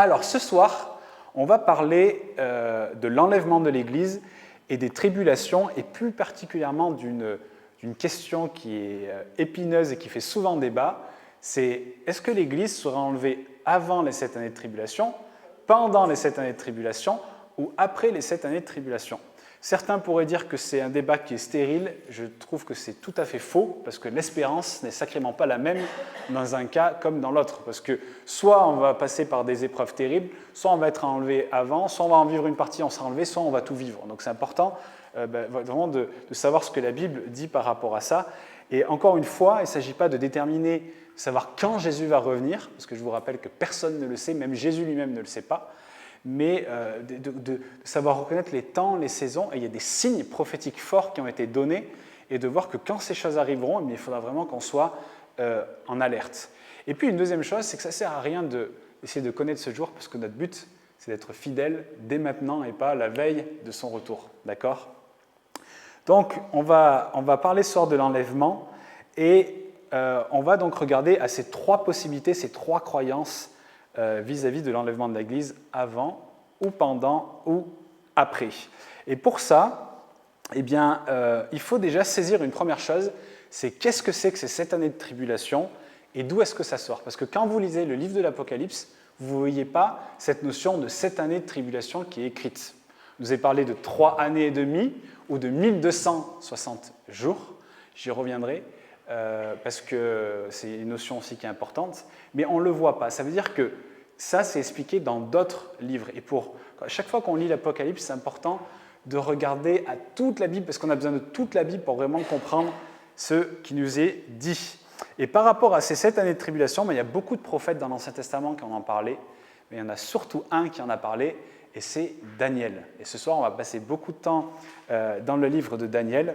Alors, ce soir, on va parler de l'enlèvement de l'Église et des tribulations, et plus particulièrement d'une question qui est épineuse et qui fait souvent débat, c'est est-ce que l'Église sera enlevée avant les 7 années de tribulation, pendant les 7 années de tribulation ou après les 7 années de tribulation? Certains pourraient dire que c'est un débat qui est stérile. Je trouve que c'est tout à fait faux, parce que l'espérance n'est sacrément pas la même dans un cas comme dans l'autre. Parce que soit on va passer par des épreuves terribles, soit on va être enlevé avant, soit on va en vivre une partie, on sera enlevé, soit on va tout vivre. Donc c'est important vraiment de savoir ce que la Bible dit par rapport à ça. Et encore une fois, il ne s'agit pas de déterminer, de savoir quand Jésus va revenir, parce que je vous rappelle que personne ne le sait, même Jésus lui-même ne le sait pas, mais de savoir reconnaître les temps, les saisons, et il y a des signes prophétiques forts qui ont été donnés, et de voir que quand ces choses arriveront, il faudra vraiment qu'on soit en alerte. Et puis une deuxième chose, c'est que ça ne sert à rien d'essayer de connaître ce jour, parce que notre but, c'est d'être fidèle dès maintenant et pas la veille de son retour. D'accord ? Donc on va parler ce soir de l'enlèvement, et on va donc regarder à ces 3 possibilités, ces 3 croyances vis-à-vis de l'enlèvement de l'Église avant ou pendant ou après. Et pour ça, il faut déjà saisir une première chose, c'est qu'est-ce que c'est que ces 7 années de tribulation et d'où est-ce que ça sort? Parce que quand vous lisez le livre de l'Apocalypse, vous ne voyez pas cette notion de 7 années de tribulation qui est écrite. Je vous ai parlé de 3 années et demie ou de 1260 jours, j'y reviendrai, parce que c'est une notion aussi qui est importante, mais on ne le voit pas. Ça veut dire que ça, c'est expliqué dans d'autres livres. Et à chaque fois qu'on lit l'Apocalypse, c'est important de regarder à toute la Bible, parce qu'on a besoin de toute la Bible pour vraiment comprendre ce qui nous est dit. Et par rapport à ces 7 années de tribulation, il y a beaucoup de prophètes dans l'Ancien Testament qui en ont parlé, mais il y en a surtout un qui en a parlé, et c'est Daniel. Et ce soir, on va passer beaucoup de temps dans le livre de Daniel.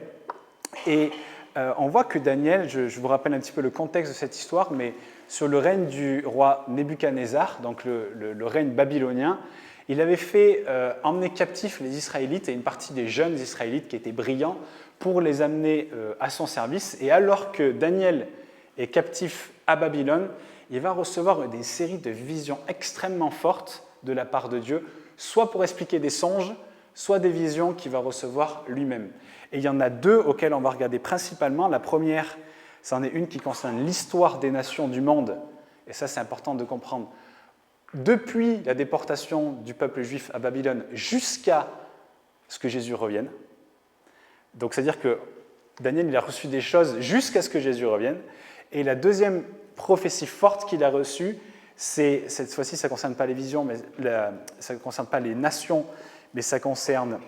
Et on voit que Daniel, je vous rappelle un petit peu le contexte de cette histoire, mais sur le règne du roi Nebuchadnezzar, donc le règne babylonien, il avait fait emmener captifs les Israélites et une partie des jeunes Israélites qui étaient brillants pour les amener à son service. Et alors que Daniel est captif à Babylone, il va recevoir des séries de visions extrêmement fortes de la part de Dieu, soit pour expliquer des songes, soit des visions qu'il va recevoir lui-même. Et il y en a 2 auxquelles on va regarder principalement. La première, c'en est une qui concerne l'histoire des nations du monde. Et ça, c'est important de comprendre. Depuis la déportation du peuple juif à Babylone jusqu'à ce que Jésus revienne. Donc, c'est-à-dire que Daniel, il a reçu des choses jusqu'à ce que Jésus revienne. Et la deuxième prophétie forte qu'il a reçue, c'est, cette fois-ci, ça ne concerne pas les visions, mais ça ne concerne pas les nations, mais ça concerne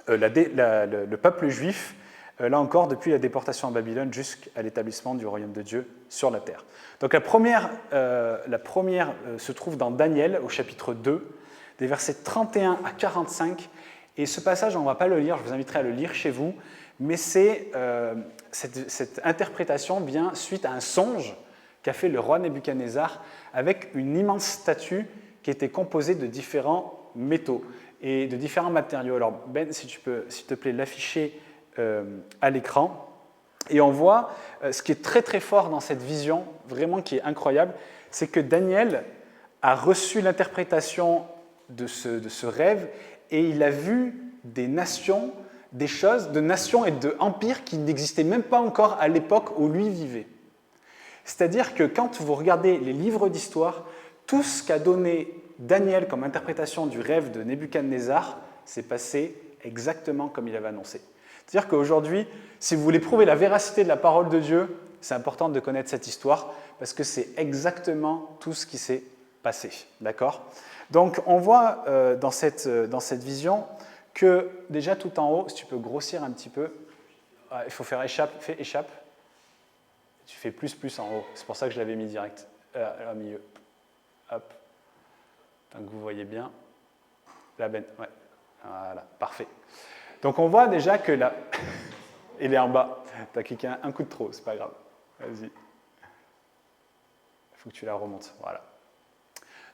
le peuple juif, là encore, depuis la déportation à Babylone jusqu'à l'établissement du royaume de Dieu sur la terre. Donc la première se trouve dans Daniel, au chapitre 2, des versets 31 à 45. Et ce passage, on ne va pas le lire, je vous inviterai à le lire chez vous, mais cette interprétation vient suite à un songe qu'a fait le roi Nebuchadnezzar avec une immense statue qui était composée de différents métaux et de différents matériaux. Alors Ben, si tu peux, s'il te plaît, l'afficher à l'écran. Et on voit ce qui est très très fort dans cette vision, vraiment qui est incroyable, c'est que Daniel a reçu l'interprétation de ce rêve et il a vu des nations, des choses, de nations et d'empires qui n'existaient même pas encore à l'époque où lui vivait. C'est-à-dire que quand vous regardez les livres d'histoire, tout ce qu'a donné Daniel comme interprétation du rêve de Nebuchadnezzar s'est passé exactement comme il avait annoncé. C'est-à-dire qu'aujourd'hui, si vous voulez prouver la véracité de la parole de Dieu, c'est important de connaître cette histoire parce que c'est exactement tout ce qui s'est passé. D'accord ? Donc, on voit dans cette vision que déjà tout en haut, si tu peux grossir un petit peu, il faut faire échappe, fais échappe. Tu fais plus en haut. C'est pour ça que je l'avais mis direct au milieu. Hop. Donc vous voyez bien. La benne, ouais. Voilà, parfait. Donc on voit déjà que là, il est en bas. Tu as cliqué un coup de trop, c'est pas grave. Vas-y. Il faut que tu la remontes. Voilà.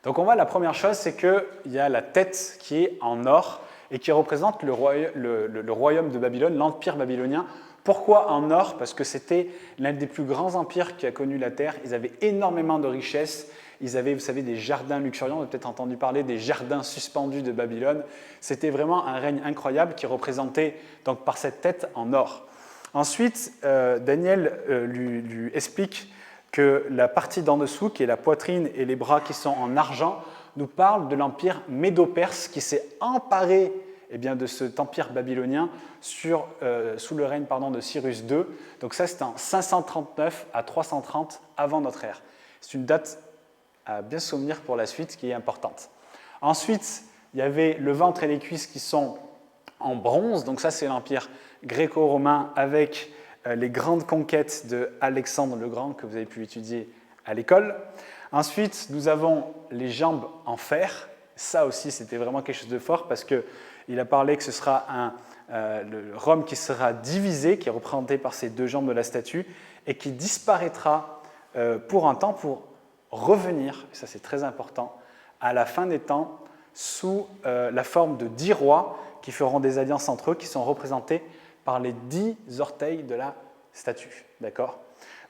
Donc on voit la première chose, c'est qu'il y a la tête qui est en or et qui représente le royaume de Babylone, l'empire babylonien, Pourquoi en or? Parce que c'était l'un des plus grands empires qui a connu la Terre. Ils avaient énormément de richesses. Ils avaient, vous savez, des jardins luxuriants. Vous avez peut-être entendu parler des jardins suspendus de Babylone. C'était vraiment un règne incroyable qui est représenté donc, par cette tête en or. Ensuite, Daniel lui explique que la partie d'en dessous, qui est la poitrine et les bras qui sont en argent, nous parle de l'empire médo-perse qui s'est emparé de cet empire babylonien sous le règne de Cyrus II. Donc ça, c'est en 539 à 330 avant notre ère. C'est une date à bien se souvenir pour la suite qui est importante. Ensuite, il y avait le ventre et les cuisses qui sont en bronze. Donc ça, c'est l'empire gréco-romain avec les grandes conquêtes d'Alexandre le Grand que vous avez pu étudier à l'école. Ensuite, nous avons les jambes en fer. Ça aussi, c'était vraiment quelque chose de fort parce qu'il a parlé que ce sera Rome qui sera divisé, qui est représenté par ces deux jambes de la statue, et qui disparaîtra pour un temps pour revenir, et ça c'est très important, à la fin des temps sous la forme de 10 rois qui feront des alliances entre eux, qui sont représentés par les 10 orteils de la statue. D'accord ?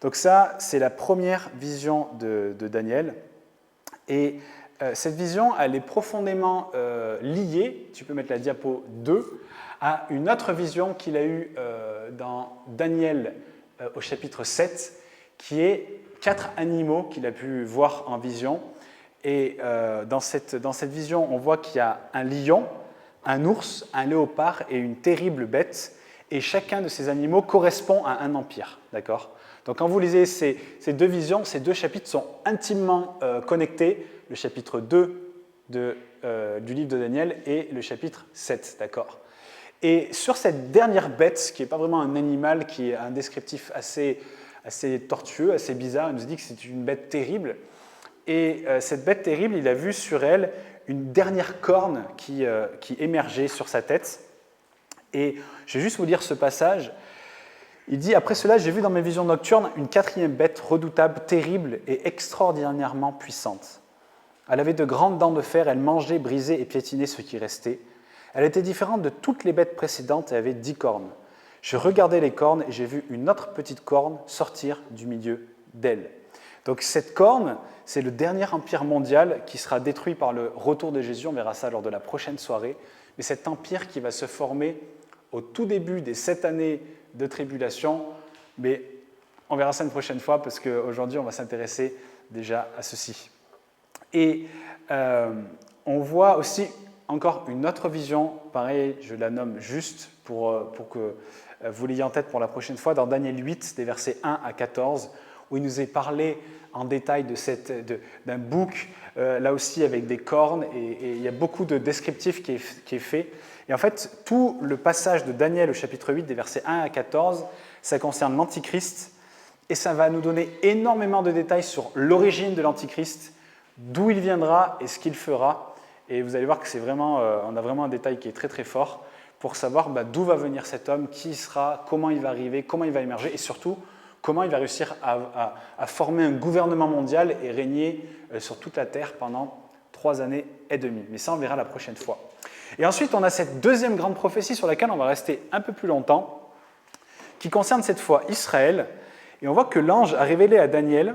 Donc ça, c'est la première vision de Daniel. Et cette vision, elle est profondément liée, tu peux mettre la diapo 2, à une autre vision qu'il a eue dans Daniel au chapitre 7, qui est 4 animaux qu'il a pu voir en vision. Et dans cette vision, on voit qu'il y a un lion, un ours, un léopard et une terrible bête. Et chacun de ces animaux correspond à un empire. D'accord ? Donc quand vous lisez ces deux visions, ces deux chapitres sont intimement connectés. Le chapitre 2 du livre de Daniel et le chapitre 7. D'accord ? Et sur cette dernière bête, qui n'est pas vraiment un animal, qui est un descriptif assez tortueux, assez bizarre, il nous dit que c'est une bête terrible. Et cette bête terrible, il a vu sur elle une dernière corne qui émergeait sur sa tête. Et je vais juste vous lire ce passage. Il dit « Après cela, j'ai vu dans mes visions nocturnes une quatrième bête redoutable, terrible et extraordinairement puissante. Elle avait de grandes dents de fer, elle mangeait, brisait et piétinait ce qui restait. Elle était différente de toutes les bêtes précédentes et avait 10 cornes. Je regardais les cornes et j'ai vu une autre petite corne sortir du milieu d'elle. » Donc cette corne, c'est le dernier empire mondial qui sera détruit par le retour de Jésus, on verra ça lors de la prochaine soirée, mais cet empire qui va se former au tout début des 7 années de tribulation, mais on verra ça une prochaine fois parce qu'aujourd'hui on va s'intéresser déjà à ceci. Et on voit aussi encore une autre vision, pareil, je la nomme juste pour que vous l'ayez en tête pour la prochaine fois, dans Daniel 8, des versets 1 à 14, où il nous est parlé en détail d'un bouc, là aussi avec des cornes, et il y a beaucoup de descriptifs qui est fait. Et en fait, tout le passage de Daniel au chapitre 8, des versets 1 à 14, ça concerne l'Antichrist, et ça va nous donner énormément de détails sur l'origine de l'Antichrist, d'où il viendra et ce qu'il fera. Et vous allez voir que c'est vraiment, on a vraiment un détail qui est très très fort pour savoir d'où va venir cet homme, qui il sera, comment il va arriver, comment il va émerger, et surtout comment il va réussir à former un gouvernement mondial et régner sur toute la Terre pendant 3 années et demie. Mais ça, on verra la prochaine fois. Et ensuite, on a cette deuxième grande prophétie sur laquelle on va rester un peu plus longtemps, qui concerne cette fois Israël. Et on voit que l'ange a révélé à Daniel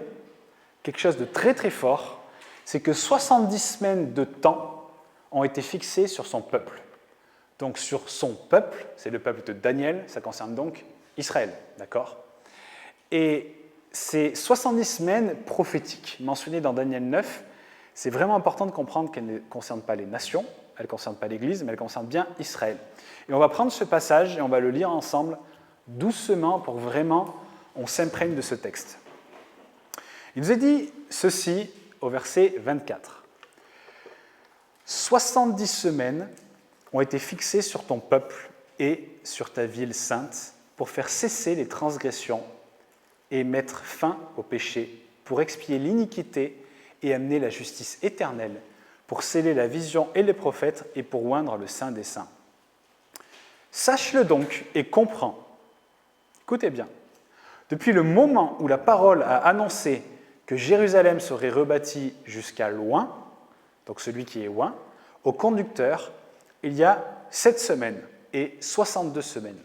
quelque chose de très très fort, c'est que 70 semaines de temps ont été fixées sur son peuple. Donc sur son peuple, c'est le peuple de Daniel, ça concerne donc Israël, d'accord ? Et ces 70 semaines prophétiques mentionnées dans Daniel 9, c'est vraiment important de comprendre qu'elles ne concernent pas les nations, elles ne concernent pas l'Église, mais elles concernent bien Israël. Et on va prendre ce passage et on va le lire ensemble doucement pour vraiment on s'imprègne de ce texte. Il nous est dit ceci au verset 24. 70 semaines ont été fixées sur ton peuple et sur ta ville sainte pour faire cesser les transgressions et mettre fin au péché, pour expier l'iniquité et amener la justice éternelle, pour sceller la vision et les prophètes et pour oindre le Saint des Saints. Sache-le donc et comprends. Écoutez bien. Depuis le moment où la parole a annoncé que Jérusalem serait rebâtie jusqu'à loin, donc celui qui est loin, au conducteur, il y a 7 semaines et 62 semaines.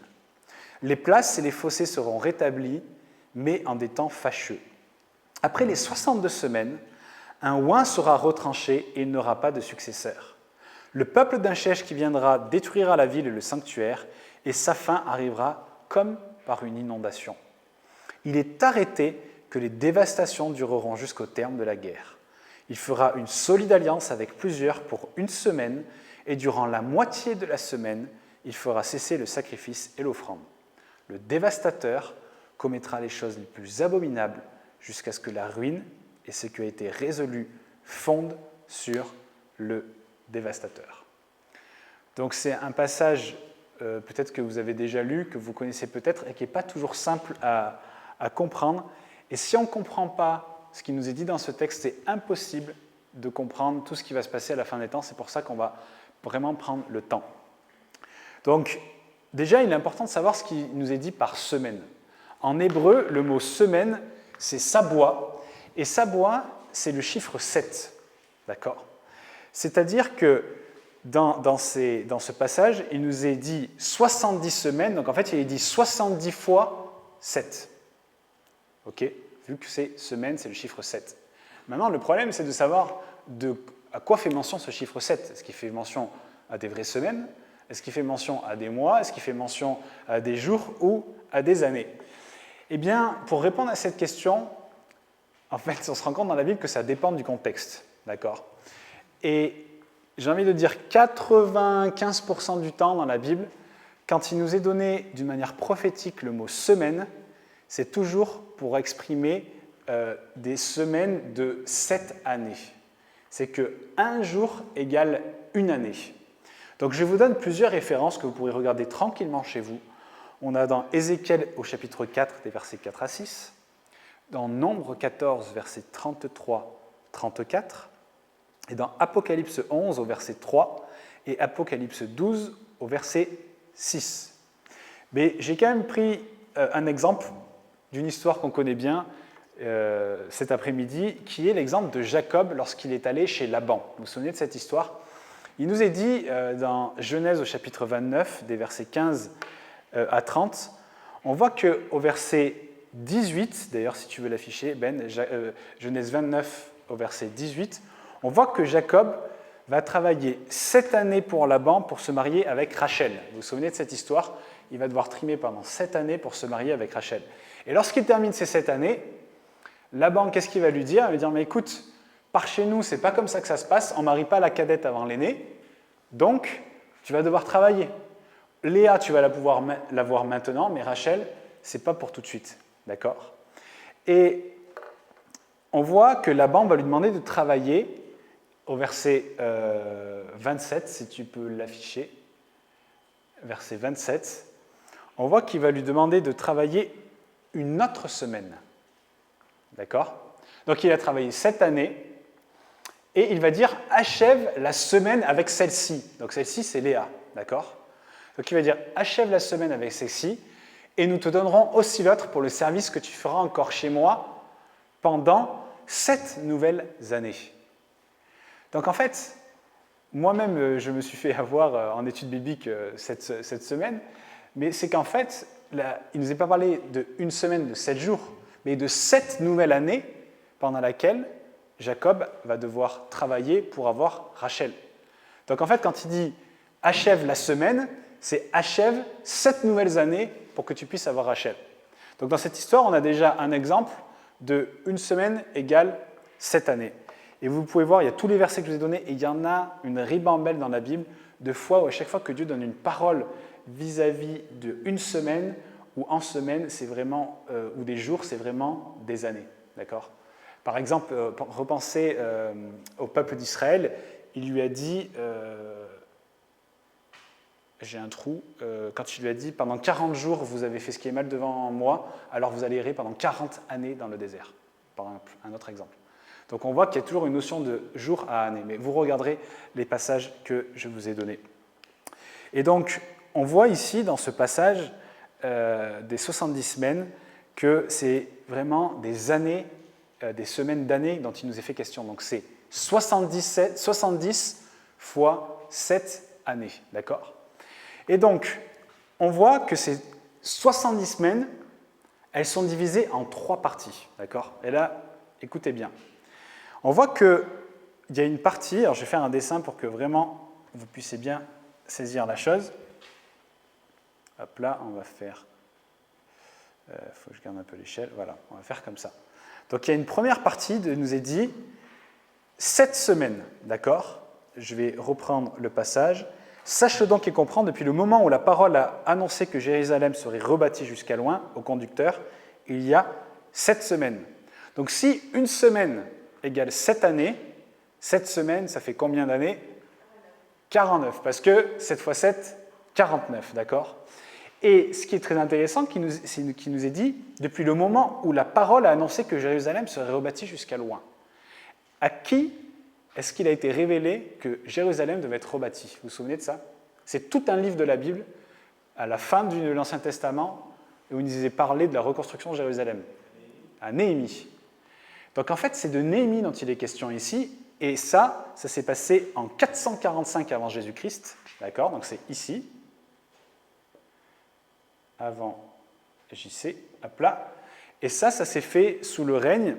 Les places et les fossés seront rétablis, mais en des temps fâcheux. Après les 62 semaines, un oint sera retranché et il n'aura pas de successeur. Le peuple d'Inchèche qui viendra détruira la ville et le sanctuaire, et sa fin arrivera comme par une inondation. Il est arrêté que les dévastations dureront jusqu'au terme de la guerre. Il fera une solide alliance avec plusieurs pour une semaine, et durant la moitié de la semaine, il fera cesser le sacrifice et l'offrande. Le dévastateur commettra les choses les plus abominables jusqu'à ce que la ruine et ce qui a été résolu fondent sur le dévastateur. Donc c'est un passage peut-être que vous avez déjà lu, que vous connaissez peut-être et qui n'est pas toujours simple à comprendre. Et si on ne comprend pas ce qui nous est dit dans ce texte, c'est impossible de comprendre tout ce qui va se passer à la fin des temps. C'est pour ça qu'on va vraiment prendre le temps. Donc déjà, il est important de savoir ce qui nous est dit par semaine. En hébreu, le mot semaine, c'est sabois. Et sabois, c'est le chiffre 7. D'accord ? C'est-à-dire que dans ce passage, il nous est dit 70 semaines, donc en fait, il est dit 70 fois 7. Ok ? Vu que c'est semaine, c'est le chiffre 7. Maintenant, le problème, c'est de savoir à quoi fait mention ce chiffre 7. Est-ce qu'il fait mention à des vraies semaines ? Est-ce qu'il fait mention à des mois? Est-ce qu'il fait mention à des jours ou à des années? Eh bien, pour répondre à cette question, en fait, on se rend compte dans la Bible que ça dépend du contexte. D'accord ? Et j'ai envie de dire 95% du temps dans la Bible, quand il nous est donné d'une manière prophétique le mot semaine, c'est toujours pour exprimer des semaines de 7 années. C'est qu'un jour égale une année. Donc je vous donne plusieurs références que vous pourrez regarder tranquillement chez vous. On a dans Ézéchiel au chapitre 4, des versets 4 à 6, dans Nombre 14, versets 33-34, et dans Apocalypse 11 au verset 3 et Apocalypse 12 au verset 6. Mais j'ai quand même pris un exemple d'une histoire qu'on connaît bien cet après-midi, qui est l'exemple de Jacob lorsqu'il est allé chez Laban. Vous vous souvenez de cette histoire ? Il nous est dit dans Genèse au chapitre 29, des versets 15 à 30, on voit qu'au verset 18, d'ailleurs si tu veux l'afficher, Ben, Genèse 29 au verset 18, on voit que Jacob va travailler 7 années pour Laban pour se marier avec Rachel. Vous vous souvenez de cette histoire ? Il va devoir trimer pendant 7 années pour se marier avec Rachel. Et lorsqu'il termine ces 7 années, Laban, qu'est-ce qu'il va lui dire ? Il va lui dire, mais écoute, par chez nous, c'est pas comme ça que ça se passe, on ne marie pas la cadette avant l'aînée, donc tu vas devoir travailler. Léa, tu vas la voir maintenant, mais Rachel, c'est pas pour tout de suite. D'accord ? Et on voit que Laban va lui demander de travailler au verset 27, si tu peux l'afficher, verset 27, on voit qu'il va lui demander de travailler une autre semaine. D'accord ? Donc il a travaillé 7 années, et il va dire « achève la semaine avec celle-ci ». Donc celle-ci, c'est Léa. D'accord ? Donc il va dire « achève la semaine avec celle-ci, et nous te donnerons aussi l'autre pour le service que tu feras encore chez moi pendant 7 nouvelles années ». Donc en fait, moi-même, je me suis fait avoir en études bibliques cette semaine, mais c'est qu'en fait, il ne nous est pas parlé d'une semaine de 7 jours, mais de 7 nouvelles années pendant laquelle Jacob va devoir travailler pour avoir Rachel. Donc en fait, quand il dit « achève la semaine », c'est « achève 7 nouvelles années pour que tu puisses avoir Rachel ». Donc dans cette histoire, on a déjà un exemple de une semaine égale 7 années. Et vous pouvez voir, il y a tous les versets que je vous ai donnés, et il y en a une ribambelle dans la Bible de fois où à chaque fois que Dieu donne une parole vis-à-vis d'une semaine, ou en semaine, c'est vraiment, ou des jours, c'est vraiment des années. D'accord ? Par exemple, repensez au peuple d'Israël, il lui a dit, j'ai un trou, quand il lui a dit, pendant 40 jours, vous avez fait ce qui est mal devant moi, alors vous allez errer pendant 40 années dans le désert. Par exemple, un autre exemple. Donc on voit qu'il y a toujours une notion de jour à année, mais vous regarderez les passages que je vous ai donnés. Et donc, on voit ici, dans ce passage des 70 semaines, que c'est vraiment des années, des semaines d'années dont il nous est fait question. Donc c'est 70 fois 7 années, d'accord ? Et donc, on voit que ces 70 semaines, elles sont divisées en 3 parties. D'accord ? Et là, écoutez bien. On voit qu'il y a une partie, alors je vais faire un dessin pour que vraiment vous puissiez bien saisir la chose. Hop là, on va faire... Il faut que je garde un peu l'échelle. Voilà, on va faire comme ça. Donc il y a une première partie, il nous est dit 7 semaines, d'accord ? Je vais reprendre le passage. Sache-le donc et comprends, depuis le moment où la parole a annoncé que Jérusalem serait rebâtie jusqu'à loin, au conducteur, il y a 7 semaines. Donc si une semaine égale 7 années, 7 semaines, ça fait combien d'années ? 49, parce que 7 fois 7, 49, d'accord ? Et ce qui est très intéressant, qui nous est dit, depuis le moment où la parole a annoncé que Jérusalem serait rebâtie jusqu'à loin. À qui est-ce qu'il a été révélé que Jérusalem devait être rebâtie ? Vous vous souvenez de ça ? C'est tout un livre de la Bible, à la fin de l'Ancien Testament, où il nous est parlé de la reconstruction de Jérusalem. À Néhémie. Donc en fait, c'est de Néhémie dont il est question ici, et ça s'est passé en 445 avant Jésus-Christ, d'accord ? Donc c'est ici. Avant JC, hop là. Et ça s'est fait sous le règne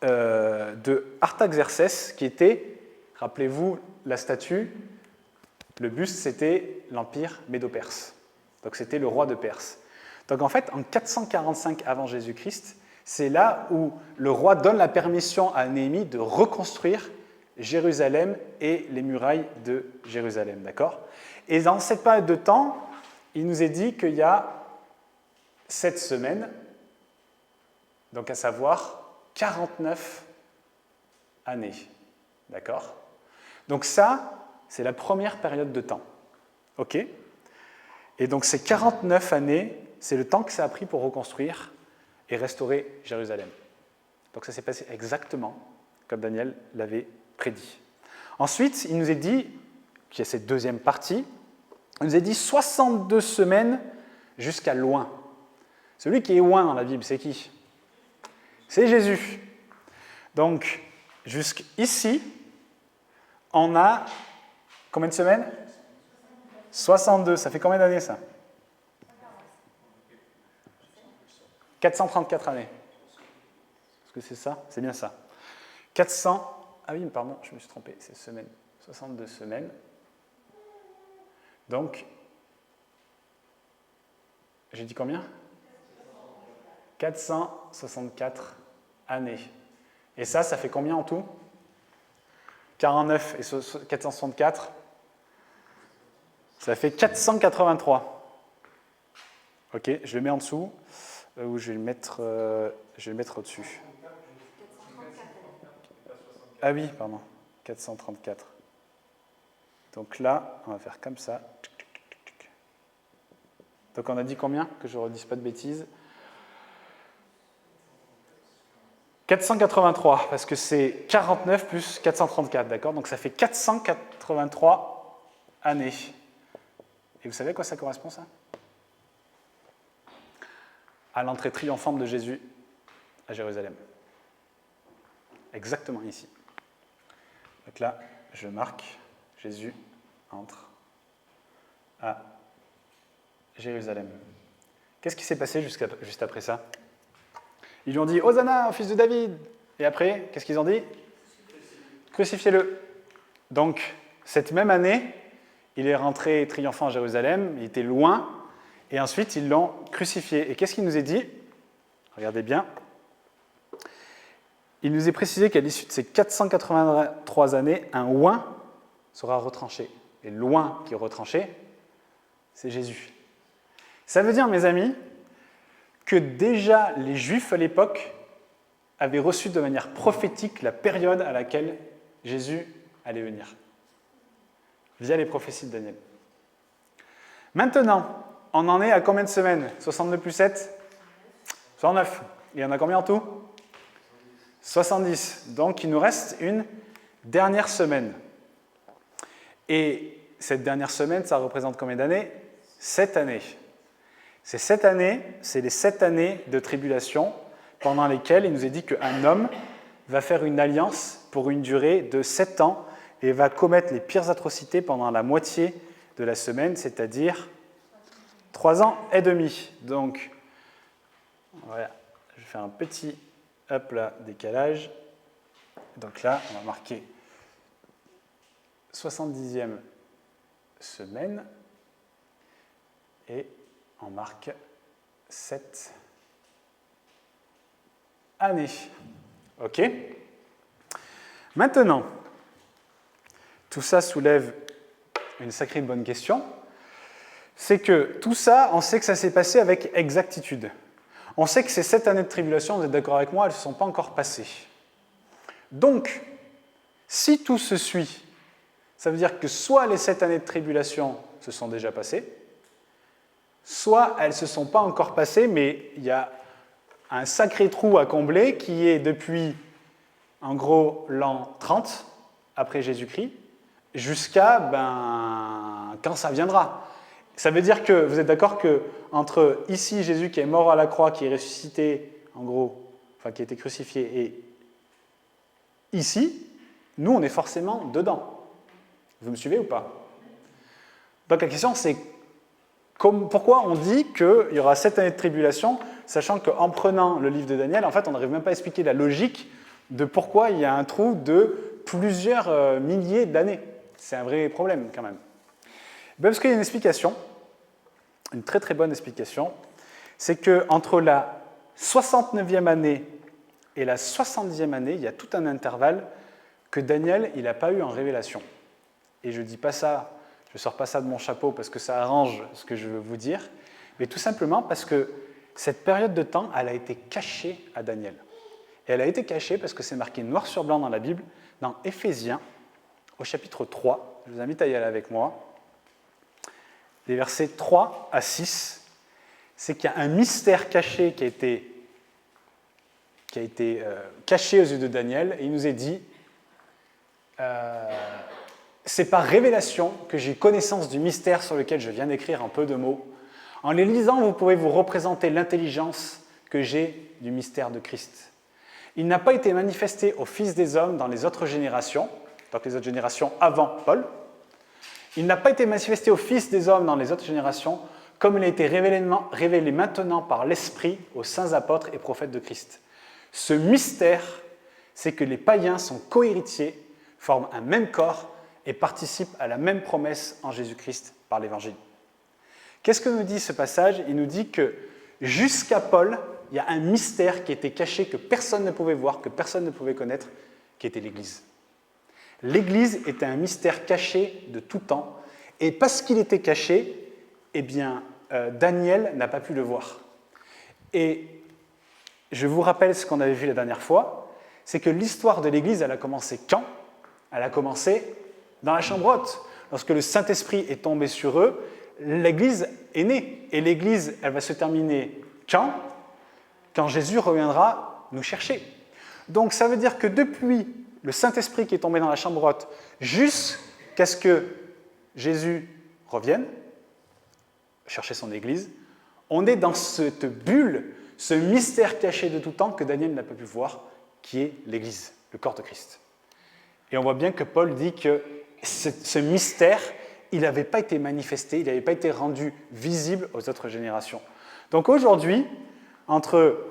de Artaxerxès, qui était, rappelez-vous, la statue, le buste, c'était l'Empire médo-perse. Donc c'était le roi de Perse. Donc en fait, en 445 avant Jésus-Christ, c'est là où le roi donne la permission à Néhémie de reconstruire Jérusalem et les murailles de Jérusalem, d'accord ? Et dans cette période de temps, il nous est dit qu'il y a 7 semaines, donc à savoir 49 années. D'accord ? Donc ça, c'est la première période de temps. OK ? Et donc ces 49 années, c'est le temps que ça a pris pour reconstruire et restaurer Jérusalem. Donc ça s'est passé exactement comme Daniel l'avait prédit. Ensuite, il nous est dit, qu'il y a cette deuxième partie, il nous est dit 62 semaines jusqu'à loin. Celui qui est loin dans la Bible, c'est qui ? C'est Jésus. Donc, jusqu'ici, on a combien de semaines ? 62. Ça fait combien d'années, ça ? 434 années. Est-ce que c'est ça ? C'est bien ça. 400... Ah oui, pardon, je me suis trompé, c'est semaines. 62 semaines. Donc, j'ai dit combien ? 464 années. Et ça fait combien en tout ? 49 et 464, ça fait 483. Ok, je le mets en dessous, ou je vais le mettre au-dessus. Ah oui, pardon, 434. Donc là, on va faire comme ça. Donc on a dit combien ? Que je ne redise pas de bêtises. 483, parce que c'est 49 plus 434, d'accord ? Donc ça fait 483 années. Et vous savez à quoi ça correspond, ça ? À l'entrée triomphante de Jésus à Jérusalem. Exactement ici. Donc là, je marque, Jésus entre à Jérusalem. Qu'est-ce qui s'est passé juste après ça ? Ils lui ont dit « Hosanna, fils de David !» Et après, qu'est-ce qu'ils ont dit ? « Crucifiez-le !» Donc, cette même année, il est rentré triomphant à Jérusalem, il était loin, et ensuite ils l'ont crucifié. Et qu'est-ce qu'il nous est dit ? Regardez bien. Il nous est précisé qu'à l'issue de ces 483 années, un oint sera retranché. Et l'oint qui est retranché, c'est Jésus. Ça veut dire, mes amis, que déjà les Juifs à l'époque avaient reçu de manière prophétique la période à laquelle Jésus allait venir, via les prophéties de Daniel. Maintenant, on en est à combien de semaines ? 62 plus 7 ? 109. Il y en a combien en tout ? 70. Donc il nous reste une dernière semaine. Et cette dernière semaine, ça représente combien d'années ? 7 années. Ces 7 années, c'est les 7 années de tribulation pendant lesquelles il nous est dit qu'un homme va faire une alliance pour une durée de 7 ans et va commettre les pires atrocités pendant la moitié de la semaine, c'est-à-dire 3 ans et demi. Donc, voilà, je vais faire un petit hop là, décalage. Donc là, on va marquer 70e semaine et on marque 7 années. OK? Maintenant, tout ça soulève une sacrée bonne question. C'est que tout ça, on sait que ça s'est passé avec exactitude. On sait que ces 7 années de tribulation, vous êtes d'accord avec moi, elles ne se sont pas encore passées. Donc, si tout se suit, ça veut dire que soit les 7 années de tribulation se sont déjà passées, soit elles ne se sont pas encore passées, mais il y a un sacré trou à combler qui est depuis, en gros, l'an 30 après Jésus-Christ, jusqu'à quand ça viendra. Ça veut dire que vous êtes d'accord qu'entre ici Jésus qui est mort à la croix, qui est ressuscité, en gros, enfin qui a été crucifié, et ici, nous on est forcément dedans. Vous me suivez ou pas? Donc la question c'est pourquoi on dit qu'il y aura 7 années de tribulation, sachant qu'en prenant le livre de Daniel, en fait on n'arrive même pas à expliquer la logique de pourquoi il y a un trou de plusieurs milliers d'années. C'est un vrai problème quand même. Parce qu'il y a une explication, une très très bonne explication, c'est qu'entre la 69e année et la 70e année, il y a tout un intervalle que Daniel il n'a pas eu en révélation. Et je ne dis pas ça, je ne sors pas ça de mon chapeau parce que ça arrange ce que je veux vous dire, mais tout simplement parce que cette période de temps, elle a été cachée à Daniel. Et elle a été cachée parce que c'est marqué noir sur blanc dans la Bible, dans Éphésiens, au chapitre 3. Je vous invite à y aller avec moi. Les versets 3 à 6, c'est qu'il y a un mystère caché qui a été caché aux yeux de Daniel, et il nous est dit c'est par révélation que j'ai connaissance du mystère sur lequel je viens d'écrire en peu de mots. En les lisant, vous pouvez vous représenter l'intelligence que j'ai du mystère de Christ. Il n'a pas été manifesté aux fils des hommes dans les autres générations, donc les autres générations avant Paul. Il n'a pas été manifesté aux fils des hommes dans les autres générations, comme il a été révélé maintenant par l'Esprit aux saints apôtres et prophètes de Christ. Ce mystère, c'est que les païens sont cohéritiers, forment un même corps et participent à la même promesse en Jésus-Christ par l'Évangile. Qu'est-ce que nous dit ce passage? Il nous dit que jusqu'à Paul, il y a un mystère qui était caché, que personne ne pouvait voir, que personne ne pouvait connaître, qui était l'Église. L'Église était un mystère caché de tout temps, et parce qu'il était caché, eh bien, Daniel n'a pas pu le voir. Et je vous rappelle ce qu'on avait vu la dernière fois, c'est que l'histoire de l'Église, elle a commencé quand? Elle a commencé dans la chambre haute. Lorsque le Saint-Esprit est tombé sur eux, l'Église est née. Et l'Église, elle va se terminer quand? Quand Jésus reviendra nous chercher. Donc ça veut dire que depuis le Saint-Esprit qui est tombé dans la chambre haute jusqu'à ce que Jésus revienne chercher son Église, on est dans cette bulle, ce mystère caché de tout temps que Daniel n'a pas pu voir, qui est l'Église, le corps de Christ. Et on voit bien que Paul dit que ce mystère, il n'avait pas été manifesté, il n'avait pas été rendu visible aux autres générations. Donc aujourd'hui, entre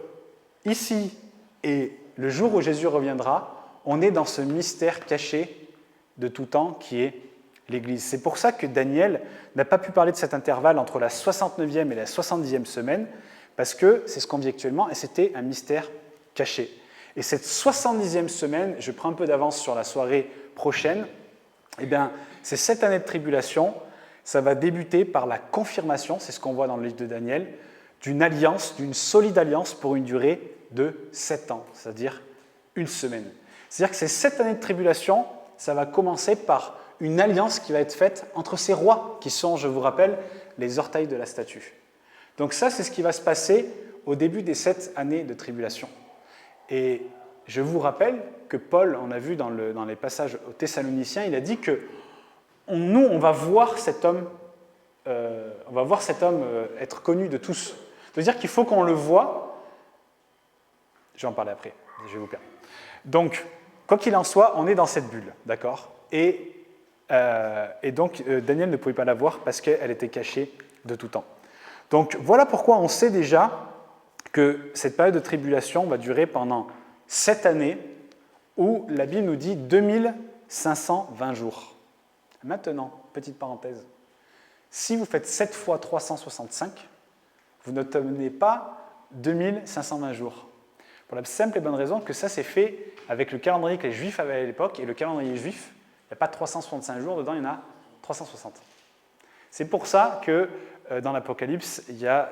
ici et le jour où Jésus reviendra, on est dans ce mystère caché de tout temps qui est l'Église. C'est pour ça que Daniel n'a pas pu parler de cet intervalle entre la 69e et la 70e semaine, parce que c'est ce qu'on vit actuellement, et c'était un mystère caché. Et cette 70e semaine, je prends un peu d'avance sur la soirée prochaine, eh bien, ces 7 années de tribulation, ça va débuter par la confirmation, c'est ce qu'on voit dans le livre de Daniel, d'une alliance, d'une solide alliance pour une durée de 7 ans, c'est-à-dire une semaine. C'est-à-dire que ces 7 années de tribulation, ça va commencer par une alliance qui va être faite entre ces rois, qui sont, je vous rappelle, les orteils de la statue. Donc ça, c'est ce qui va se passer au début des 7 années de tribulation. Et je vous rappelle que Paul, on a vu dans les passages aux Thessaloniciens, il a dit que nous, on va voir cet homme être connu de tous. C'est-à-dire qu'il faut qu'on le voie. Je vais en parler après, je vais vous perdre. Donc, quoi qu'il en soit, on est dans cette bulle, d'accord ? Et donc, Daniel ne pouvait pas la voir parce qu'elle était cachée de tout temps. Donc voilà pourquoi on sait déjà que cette période de tribulation va durer pendant 7 années, où la Bible nous dit 2520 jours. Maintenant, petite parenthèse, si vous faites 7 fois 365, vous n'obtenez pas 2520 jours. Pour la simple et bonne raison que ça s'est fait avec le calendrier que les Juifs avaient à l'époque, et le calendrier juif, il n'y a pas 365 jours, dedans il y en a 360. C'est pour ça que dans l'Apocalypse, il y a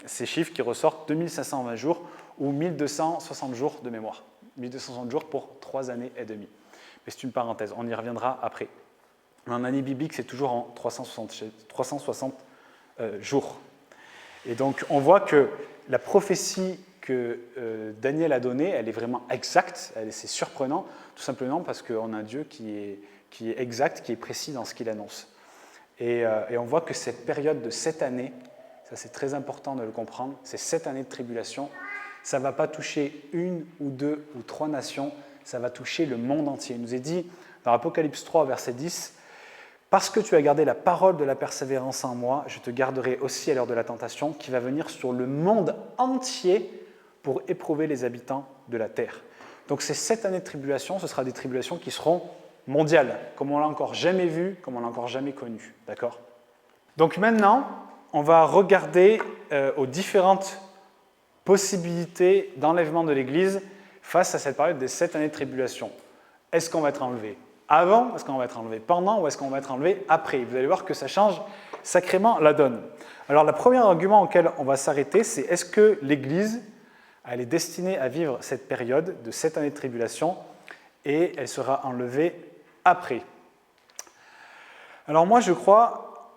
ces chiffres qui ressortent 2520 jours ou 1260 jours de mémoire. 1260 jours pour 3 années et demie. Mais c'est une parenthèse, on y reviendra après. En année biblique, c'est toujours en 360 jours. Et donc, on voit que la prophétie que Daniel a donnée, elle est vraiment exacte, c'est surprenant, tout simplement parce qu'on a un Dieu qui est exact, qui est précis dans ce qu'il annonce. Et on voit que cette période de 7 années, ça c'est très important de le comprendre, ces 7 années de tribulation, ça ne va pas toucher 1 ou 2 ou 3 nations, ça va toucher le monde entier. Il nous est dit dans Apocalypse 3, verset 10, « Parce que tu as gardé la parole de la persévérance en moi, je te garderai aussi à l'heure de la tentation qui va venir sur le monde entier pour éprouver les habitants de la terre. » Donc ces 7 années de tribulation, ce sera des tribulations qui seront mondiales, comme on l'a encore jamais vu, comme on l'a encore jamais connu. D'accord ? Donc maintenant, on va regarder aux différentes possibilités d'enlèvement de l'Église face à cette période des 7 années de tribulation. Est-ce qu'on va être enlevé avant? Est-ce qu'on va être enlevé pendant? Ou est-ce qu'on va être enlevé après? Vous allez voir que ça change sacrément la donne. Alors, le premier argument auquel on va s'arrêter, c'est est-ce que l'Église, elle est destinée à vivre cette période de 7 années de tribulation et elle sera enlevée après? Alors moi, je crois,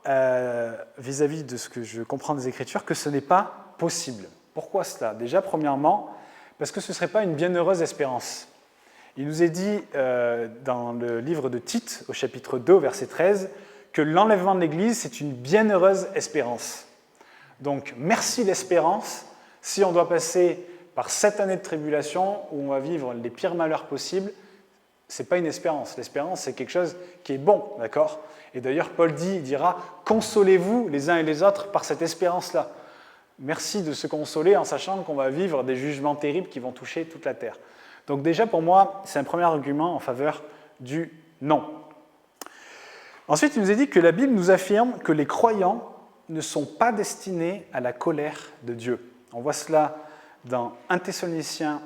vis-à-vis de ce que je comprends des Écritures, que ce n'est pas possible. Pourquoi cela? Déjà, premièrement, parce que ce ne serait pas une bienheureuse espérance. Il nous est dit dans le livre de Tite, au chapitre 2, au verset 13, que l'enlèvement de l'Église, c'est une bienheureuse espérance. Donc, merci l'espérance, si on doit passer par 7 années de tribulation où on va vivre les pires malheurs possibles, ce n'est pas une espérance. L'espérance, c'est quelque chose qui est bon, d'accord? Et d'ailleurs, Paul dira « Consolez-vous les uns et les autres par cette espérance-là ». Merci de se consoler en sachant qu'on va vivre des jugements terribles qui vont toucher toute la terre. Donc déjà, pour moi, c'est un premier argument en faveur du non. Ensuite, il nous est dit que la Bible nous affirme que les croyants ne sont pas destinés à la colère de Dieu. On voit cela dans 1 Thessaloniciens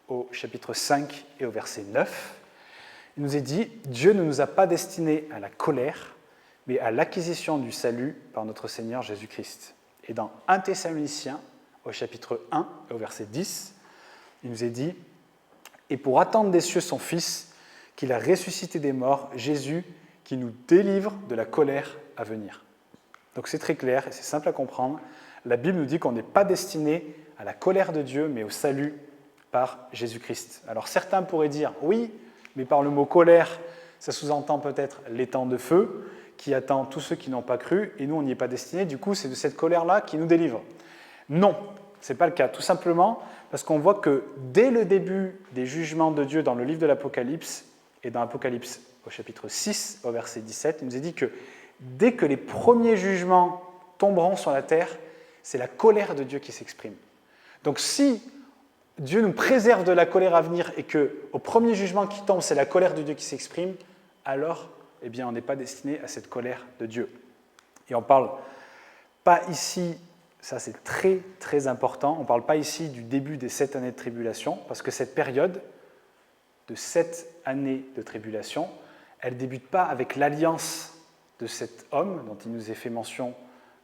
au chapitre 5 et au verset 9. Il nous est dit « Dieu ne nous a pas destinés à la colère, mais à l'acquisition du salut par notre Seigneur Jésus-Christ. » Et dans 1 Thessaloniciens, au chapitre 1, au verset 10, il nous est dit « Et pour attendre des cieux son Fils, qu'il a ressuscité des morts, Jésus, qui nous délivre de la colère à venir. » Donc c'est très clair et c'est simple à comprendre. La Bible nous dit qu'on n'est pas destiné à la colère de Dieu, mais au salut par Jésus-Christ. Alors certains pourraient dire « Oui, mais par le mot colère, ça sous-entend peut-être l'étang de feu, qui attend tous ceux qui n'ont pas cru, et nous, on n'y est pas destinés, du coup, c'est de cette colère-là qui nous délivre. » Non, ce n'est pas le cas, tout simplement parce qu'on voit que dès le début des jugements de Dieu dans le livre de l'Apocalypse, et dans l'Apocalypse au chapitre 6, au verset 17, il nous est dit que dès que les premiers jugements tomberont sur la terre, c'est la colère de Dieu qui s'exprime. Donc si Dieu nous préserve de la colère à venir et qu'au premier jugement qui tombe, c'est la colère de Dieu qui s'exprime, alors eh bien, on n'est pas destiné à cette colère de Dieu. Et on ne parle pas ici, ça c'est très très important, on ne parle pas ici du début des 7 années de tribulation, parce que cette période de 7 années de tribulation, elle ne débute pas avec l'alliance de cet homme, dont il nous est fait mention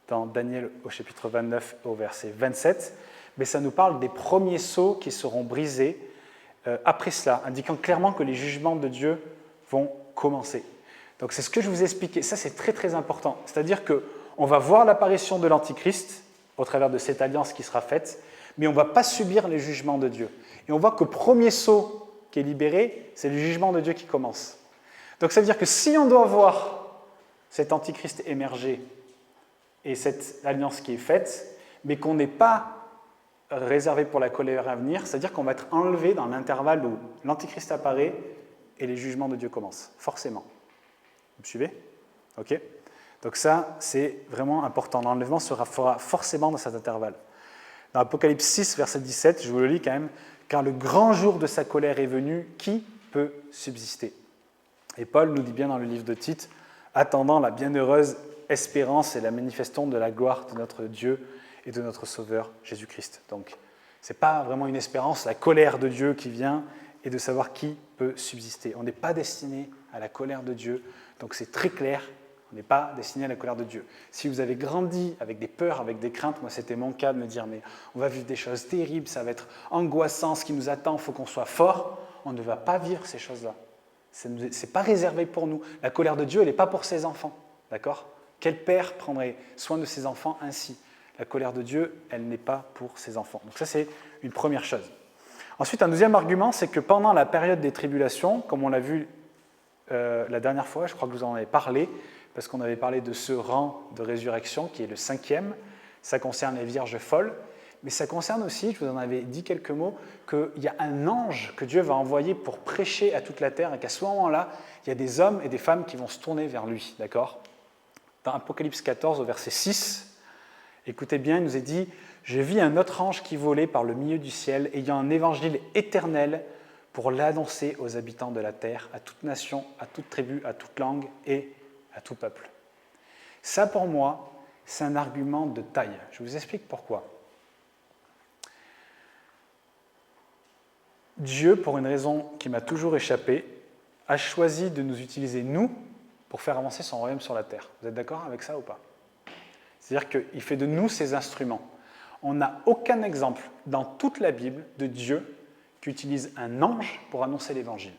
dans Daniel au chapitre 29 au verset 27, mais ça nous parle des premiers sceaux qui seront brisés après cela, indiquant clairement que les jugements de Dieu vont commencer. Donc c'est ce que je vous ai expliqué, ça c'est très très important, c'est-à-dire qu'on va voir l'apparition de l'Antichrist au travers de cette alliance qui sera faite, mais on ne va pas subir les jugements de Dieu. Et on voit que le premier sceau qui est libéré, c'est le jugement de Dieu qui commence. Donc ça veut dire que si on doit voir cet Antichrist émerger et cette alliance qui est faite, mais qu'on n'est pas réservé pour la colère à venir, c'est-à-dire qu'on va être enlevé dans l'intervalle où l'Antichrist apparaît et les jugements de Dieu commencent, forcément. Vous me suivez? Ok. Donc ça, c'est vraiment important. L'enlèvement se fera forcément dans cet intervalle. Dans Apocalypse 6, verset 17, je vous le lis quand même, « Car le grand jour de sa colère est venu, qui peut subsister ?» Et Paul nous dit bien dans le livre de Tite, « Attendant la bienheureuse espérance et la manifestation de la gloire de notre Dieu et de notre Sauveur Jésus-Christ. » Donc, ce n'est pas vraiment une espérance, la colère de Dieu qui vient, et de savoir qui peut subsister. On n'est pas destiné à la colère de Dieu, donc c'est très clair, on n'est pas destiné à la colère de Dieu. Si vous avez grandi avec des peurs, avec des craintes, moi c'était mon cas de me dire mais on va vivre des choses terribles, ça va être angoissant, ce qui nous attend, il faut qu'on soit fort, on ne va pas vivre ces choses-là. Ce n'est pas réservé pour nous. La colère de Dieu, elle n'est pas pour ses enfants, d'accord ? Quel père prendrait soin de ses enfants ainsi ? La colère de Dieu, elle n'est pas pour ses enfants. Donc ça c'est une première chose. Ensuite, un deuxième argument, c'est que pendant la période des tribulations, comme on l'a vu la dernière fois, je crois que vous en avez parlé, parce qu'on avait parlé de ce rang de résurrection qui est le 5e, ça concerne les vierges folles, mais ça concerne aussi, je vous en avais dit quelques mots, qu'il y a un ange que Dieu va envoyer pour prêcher à toute la terre et qu'à ce moment-là, il y a des hommes et des femmes qui vont se tourner vers lui, d'accord ? Dans Apocalypse 14, au verset 6, écoutez bien, il nous est dit « Je vis un autre ange qui volait par le milieu du ciel, ayant un évangile éternel pour l'annoncer aux habitants de la terre, à toute nation, à toute tribu, à toute langue et à tout peuple. » Ça, pour moi, c'est un argument de taille. Je vous explique pourquoi. Dieu, pour une raison qui m'a toujours échappé, a choisi de nous utiliser, nous, pour faire avancer son royaume sur la terre. Vous êtes d'accord avec ça ou pas ? C'est-à-dire qu'il fait de nous ses instruments. On n'a aucun exemple dans toute la Bible de Dieu qui utilise un ange pour annoncer l'évangile.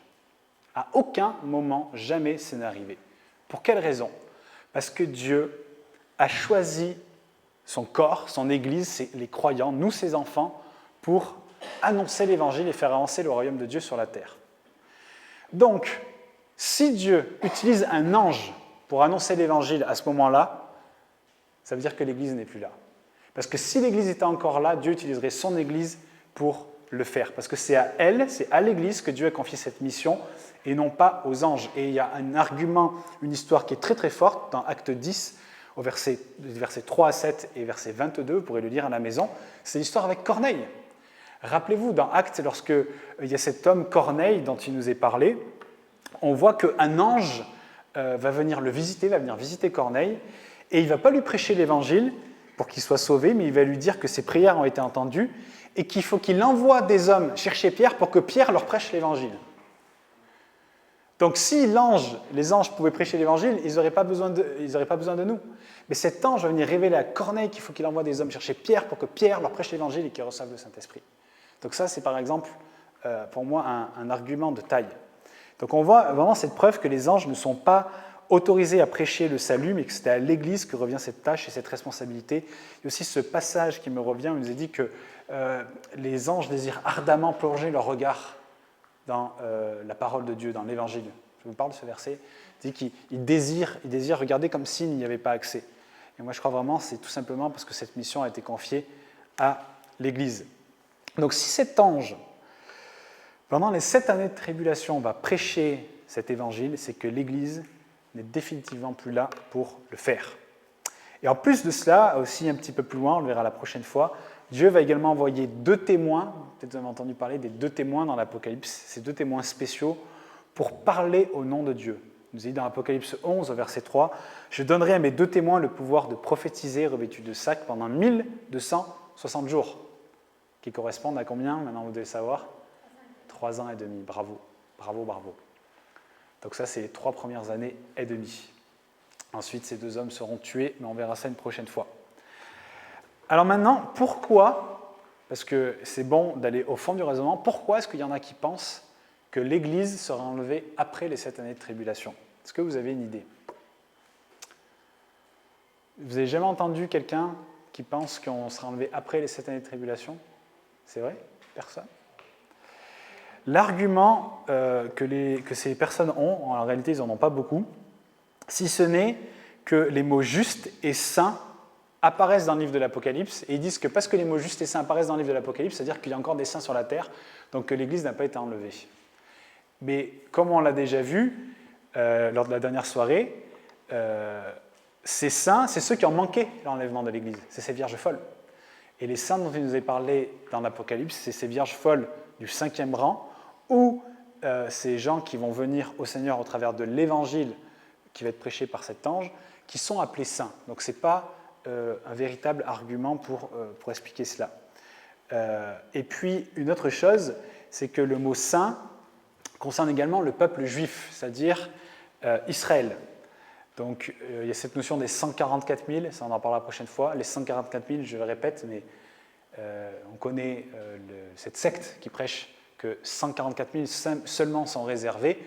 À aucun moment, jamais, ce n'est arrivé. Pour quelle raison ? Parce que Dieu a choisi son corps, son Église, les croyants, nous ses enfants, pour annoncer l'évangile et faire avancer le royaume de Dieu sur la terre. Donc, si Dieu utilise un ange pour annoncer l'évangile à ce moment-là, ça veut dire que l'Église n'est plus là. Parce que si l'Église était encore là, Dieu utiliserait son Église pour le faire. Parce que c'est à elle, c'est à l'Église que Dieu a confié cette mission et non pas aux anges. Et il y a un argument, une histoire qui est très très forte dans Acte 10, au versets 3 à 7 et verset 22, vous pourrez le lire à la maison, c'est l'histoire avec Corneille. Rappelez-vous, dans Actes, lorsqu'il y a cet homme Corneille dont il nous est parlé, on voit qu'un ange va venir le visiter, va venir visiter Corneille, et il ne va pas lui prêcher l'évangile pour qu'il soit sauvé, mais il va lui dire que ses prières ont été entendues et qu'il faut qu'il envoie des hommes chercher Pierre pour que Pierre leur prêche l'évangile. Donc si les anges pouvaient prêcher l'évangile, ils n'auraient pas besoin de nous. Mais cet ange va venir révéler à Corneille qu'il faut qu'il envoie des hommes chercher Pierre pour que Pierre leur prêche l'évangile et qu'ils reçoivent le Saint-Esprit. Donc ça, c'est par exemple, pour moi, un argument de taille. Donc on voit vraiment cette preuve que les anges ne sont pas autorisés à prêcher le salut, mais que c'est à l'Église que revient cette tâche et cette responsabilité. Il y a aussi ce passage qui me revient, où il nous est dit que les anges désirent ardemment plonger leur regard dans la parole de Dieu, dans l'Évangile. Je vous parle de ce verset. Il dit qu'ils désirent regarder comme s'il n'y avait pas accès. Et moi, je crois vraiment que c'est tout simplement parce que cette mission a été confiée à l'Église. Donc si cet ange, pendant les 7 années de tribulation, va prêcher cet évangile, c'est que l'Église n'est définitivement plus là pour le faire. Et en plus de cela, aussi un petit peu plus loin, on le verra la prochaine fois, Dieu va également envoyer 2 témoins, peut-être vous avez entendu parler des 2 témoins dans l'Apocalypse, ces 2 témoins spéciaux pour parler au nom de Dieu. Il nous est dit dans l'Apocalypse 11, au verset 3, « Je donnerai à mes 2 témoins le pouvoir de prophétiser revêtus de sac pendant 1260 jours. » Qui correspondent à combien, maintenant vous devez savoir ? 3 ans et demi, bravo, bravo, bravo. Donc ça, c'est les 3 premières années et demie. Ensuite, ces 2 hommes seront tués, mais on verra ça une prochaine fois. Alors maintenant, pourquoi, parce que c'est bon d'aller au fond du raisonnement, pourquoi est-ce qu'il y en a qui pensent que l'Église sera enlevée après les 7 années de tribulation ? Est-ce que vous avez une idée ? Vous n'avez jamais entendu quelqu'un qui pense qu'on sera enlevé après les 7 années de tribulation ? C'est vrai ? Personne ? L'argument que ces personnes ont, en réalité ils n'en ont pas beaucoup, si ce n'est que les mots « juste » et « saint » apparaissent dans le livre de l'Apocalypse, et ils disent que parce que les mots « juste » et « saint » apparaissent dans le livre de l'Apocalypse, c'est-à-dire qu'il y a encore des saints sur la terre, donc que l'Église n'a pas été enlevée. Mais comme on l'a déjà vu lors de la dernière soirée, ces saints, c'est ceux qui ont manqué l'enlèvement de l'Église, c'est ces vierges folles. Et les saints dont il nous est parlé dans l'Apocalypse, c'est ces vierges folles du 5e rang, ou ces gens qui vont venir au Seigneur au travers de l'Évangile qui va être prêché par cet ange, qui sont appelés saints. Donc ce n'est pas un véritable argument pour expliquer cela. Et puis une autre chose, c'est que le mot saint concerne également le peuple juif, c'est-à-dire Israël. Donc il y a cette notion des 144 000, ça on en parlera la prochaine fois. Les 144 000, je le répète, mais on connaît cette secte qui prêche que 144 000 seulement sont réservés.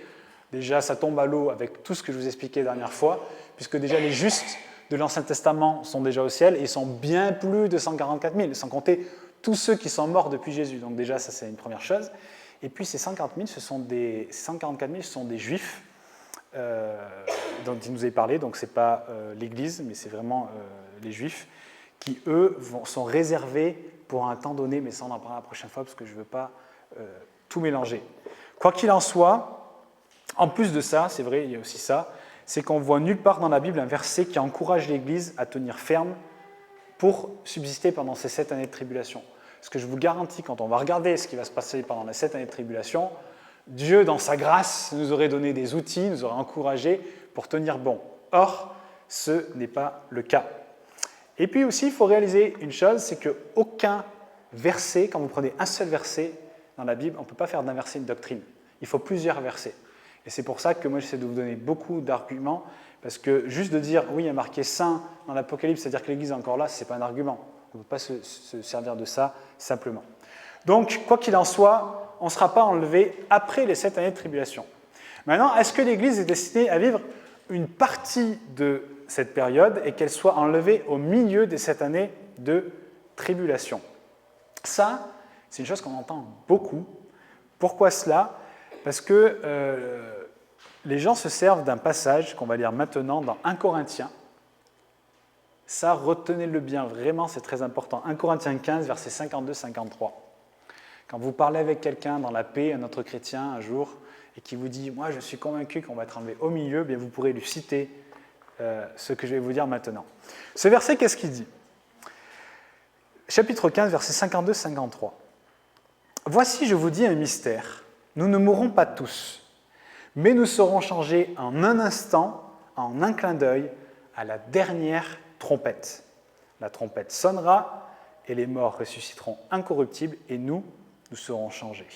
Déjà, ça tombe à l'eau avec tout ce que je vous expliquais la dernière fois, puisque déjà les justes de l'Ancien Testament sont déjà au ciel, et ils sont bien plus de 144 000, sans compter tous ceux qui sont morts depuis Jésus. Donc déjà, ça c'est une première chose. Et puis ces 144 000, ce sont des juifs dont il nous est parlé, donc ce n'est pas l'Église, mais c'est vraiment les juifs, qui eux sont réservés pour un temps donné, mais ça on en parlera la prochaine fois, parce que je ne veux pas tout mélanger. Quoi qu'il en soit, en plus de ça, c'est vrai, il y a aussi ça, c'est qu'on ne voit nulle part dans la Bible un verset qui encourage l'Église à tenir ferme pour subsister pendant ces 7 années de tribulation. Parce que je vous garantis, quand on va regarder ce qui va se passer pendant les 7 années de tribulation, Dieu, dans sa grâce, nous aurait donné des outils, nous aurait encouragés pour tenir bon. Or, ce n'est pas le cas. Et puis aussi, il faut réaliser une chose, c'est qu'aucun verset, quand vous prenez un seul verset dans la Bible, on ne peut pas faire d'un verset une doctrine. Il faut plusieurs versets. Et c'est pour ça que moi, j'essaie de vous donner beaucoup d'arguments, parce que juste de dire, oui, il y a marqué saint dans l'Apocalypse, c'est-à-dire que l'Église est encore là, ce n'est pas un argument. On ne peut pas se servir de ça simplement. Donc, quoi qu'il en soit, on ne sera pas enlevé après les 7 années de tribulation. Maintenant, est-ce que l'Église est destinée à vivre une partie de cette période et qu'elle soit enlevée au milieu des 7 années de tribulation? Ça, c'est une chose qu'on entend beaucoup. Pourquoi cela? Parce que les gens se servent d'un passage qu'on va lire maintenant dans 1 Corinthiens. Ça, retenez-le bien, vraiment, c'est très important. 1 Corinthiens 15, versets 52-53. Quand vous parlez avec quelqu'un dans la paix, un autre chrétien, un jour, et qui vous dit « Moi, je suis convaincu qu'on va être enlevé au milieu », bien vous pourrez lui citer ce que je vais vous dire maintenant. Ce verset, qu'est-ce qu'il dit? Chapitre 15, versets 52-53. « Voici, je vous dis un mystère. Nous ne mourrons pas tous, mais nous serons changés en un instant, en un clin d'œil, à la dernière trompette. La trompette sonnera, et les morts ressusciteront incorruptibles, et nous serons changés. »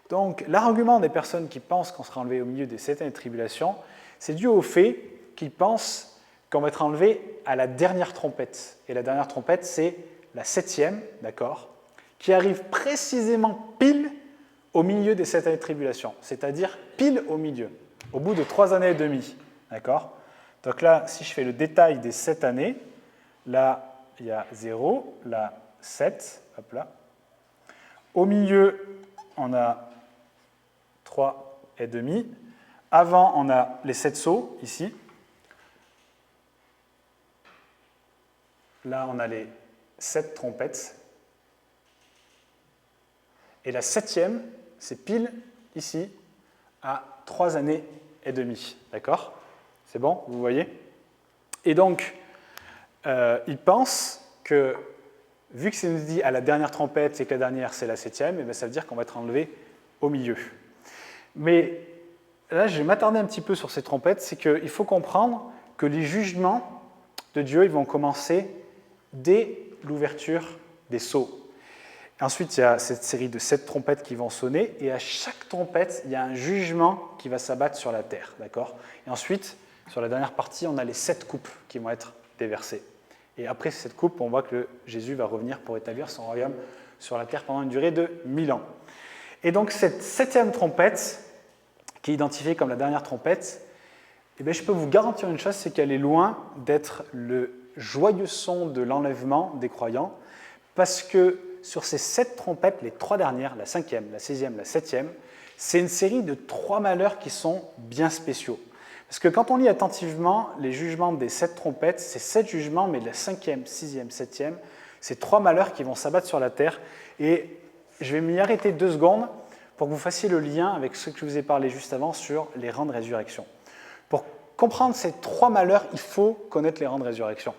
Donc, l'argument des personnes qui pensent qu'on sera enlevé au milieu des 7 années de tribulation, c'est dû au fait qu'ils pensent qu'on va être enlevé à la dernière trompette. Et la dernière trompette, c'est la 7e, d'accord, qui arrive précisément pile au milieu des 7 années de tribulation, c'est-à-dire pile au milieu, au bout de 3 années et demie, d'accord. Donc là, si je fais le détail des 7 années, là, il y a 0, là, 7, hop là. Au milieu, on a 3 et demi. Avant, on a les 7 sceaux, ici. Là, on a les 7 trompettes. Et la 7e, c'est pile ici, à 3 années et demie. D'accord? C'est bon? Vous voyez? Et donc, ils pensent que, vu que c'est nous dit à la dernière trompette et que la dernière, c'est la 7e, et bien ça veut dire qu'on va être enlevé au milieu. Mais là, je vais m'attarder un petit peu sur ces trompettes, c'est qu'il faut comprendre que les jugements de Dieu, ils vont commencer dès l'ouverture des sceaux. Ensuite, il y a cette série de 7 trompettes qui vont sonner, et à chaque trompette, il y a un jugement qui va s'abattre sur la terre, d'accord? Et ensuite, sur la dernière partie, on a les 7 coupes qui vont être déversées. Et après cette coupe, on voit que Jésus va revenir pour établir son royaume sur la terre pendant une durée de 1000 ans. Et donc cette 7e trompette, qui est identifiée comme la dernière trompette, eh bien, je peux vous garantir une chose, c'est qu'elle est loin d'être le joyeux son de l'enlèvement des croyants, parce que sur ces 7 trompettes, les 3 dernières, la 5e, la 6e, la 7e, c'est une série de 3 malheurs qui sont bien spéciaux. Parce que quand on lit attentivement les jugements des 7 trompettes, c'est 7 jugements, mais de la 5e, 6e, 7e, c'est 3 malheurs qui vont s'abattre sur la terre. Et je vais m'y arrêter 2 secondes pour que vous fassiez le lien avec ce que je vous ai parlé juste avant sur les rangs de résurrection. Pour comprendre ces 3 malheurs, il faut connaître les rangs de résurrection.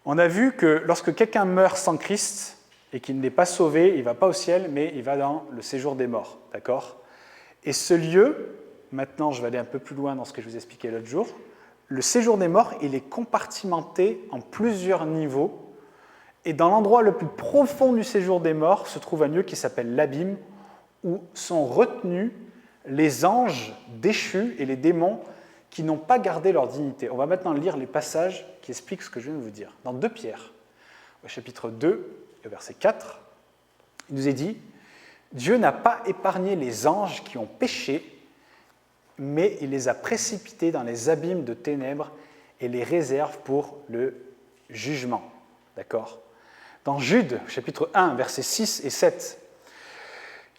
On a vu que lorsque quelqu'un meurt sans Christ et qu'il n'est pas sauvé, il ne va pas au ciel, mais il va dans le séjour des morts. D'accord ? Et ce lieu, maintenant je vais aller un peu plus loin dans ce que je vous expliquais l'autre jour, le séjour des morts, il est compartimenté en plusieurs niveaux. Et dans l'endroit le plus profond du séjour des morts se trouve un lieu qui s'appelle l'abîme, où sont retenus les anges déchus et les démons qui n'ont pas gardé leur dignité. On va maintenant lire les passages qui expliquent ce que je viens de vous dire. Dans 2 Pierre, au chapitre 2, au verset 4, il nous est dit « Dieu n'a pas épargné les anges qui ont péché, mais il les a précipités dans les abîmes de ténèbres et les réserve pour le jugement. » D'accord ? Dans Jude, chapitre 1, versets 6 et 7,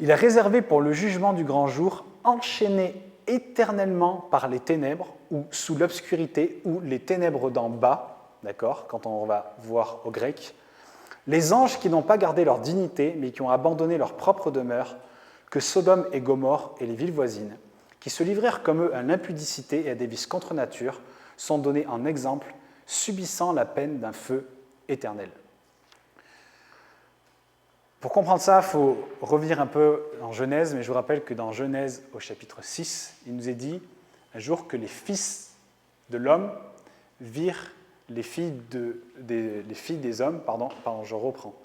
il a réservé pour le jugement du grand jour, enchaîné éternellement par les ténèbres, ou sous l'obscurité, ou les ténèbres d'en bas, d'accord, quand on va voir au grec, les anges qui n'ont pas gardé leur dignité, mais qui ont abandonné leur propre demeure, que Sodome et Gomorrhe et les villes voisines, qui se livrèrent comme eux à l'impudicité et à des vices contre nature, sont donnés en exemple, subissant la peine d'un feu éternel. Pour comprendre ça, il faut revenir un peu en Genèse, mais je vous rappelle que dans Genèse, au chapitre 6, il nous est dit un jour que les fils de l'homme virent les filles des hommes, pardon, je reprends.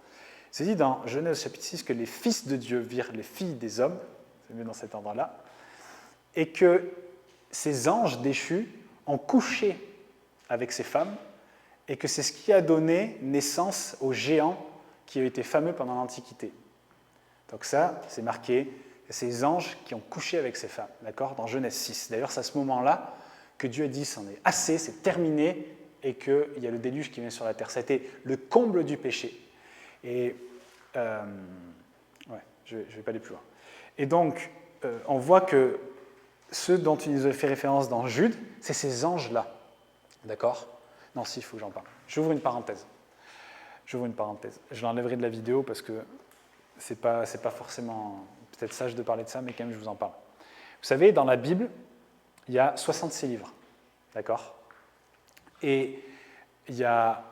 C'est dit dans Genèse chapitre 6 que les fils de Dieu virent les filles des hommes, c'est mieux dans cet endroit-là, et que ces anges déchus ont couché avec ces femmes, et que c'est ce qui a donné naissance aux géants qui ont été fameux pendant l'Antiquité. Donc ça, c'est marqué, ces anges qui ont couché avec ces femmes, d'accord, dans Genèse 6. D'ailleurs, c'est à ce moment-là que Dieu a dit, c'en est assez, c'est terminé, et qu'il y a le déluge qui vient sur la terre. C'était le comble du péché. Et, je ne vais pas aller plus loin. Et donc, on voit que ceux dont il nous a fait référence dans Jude, c'est ces anges-là, d'accord ? Non, si, il faut que j'en parle. J'ouvre une parenthèse. Je l'enlèverai de la vidéo parce que c'est pas forcément peut-être sage de parler de ça, mais quand même, je vous en parle. Vous savez, dans la Bible, il y a 66 livres, d'accord ? Et il y a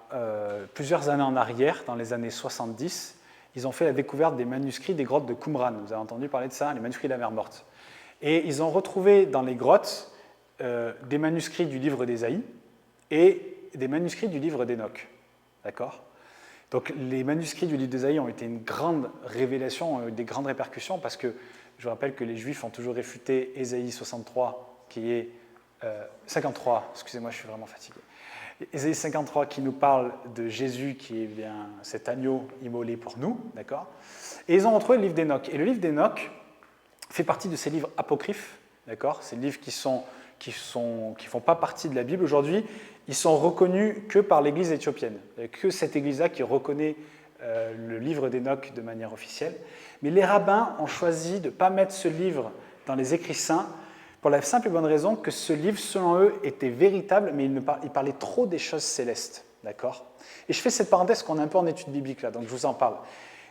plusieurs années en arrière, dans les années 70, ils ont fait la découverte des manuscrits des grottes de Qumran. Vous avez entendu parler de ça, les manuscrits de la mer Morte. Et ils ont retrouvé dans les grottes des manuscrits du livre d'Ésaïe et des manuscrits du livre d'Enoch. D'accord ? Donc les manuscrits du livre d'Ésaïe ont été une grande révélation, ont eu des grandes répercussions, parce que je vous rappelle que les Juifs ont toujours réfuté Ésaïe 63, qui est 53, excusez-moi, je suis vraiment fatigué. Ésaïe 53 qui nous parle de Jésus qui est bien cet agneau immolé pour nous, d'accord ? Et ils ont retrouvé le livre d'Enoch. Et le livre d'Enoch fait partie de ces livres apocryphes, d'accord ? Ces livres qui font pas partie de la Bible aujourd'hui. Ils sont reconnus que par l'Église éthiopienne, que cette Église-là qui reconnaît le livre d'Enoch de manière officielle. Mais les rabbins ont choisi de ne pas mettre ce livre dans les écrits saints pour la simple et bonne raison que ce livre, selon eux, était véritable, mais il parlait trop des choses célestes. D'accord ? Et je fais cette parenthèse qu'on est un peu en étude biblique là, donc je vous en parle.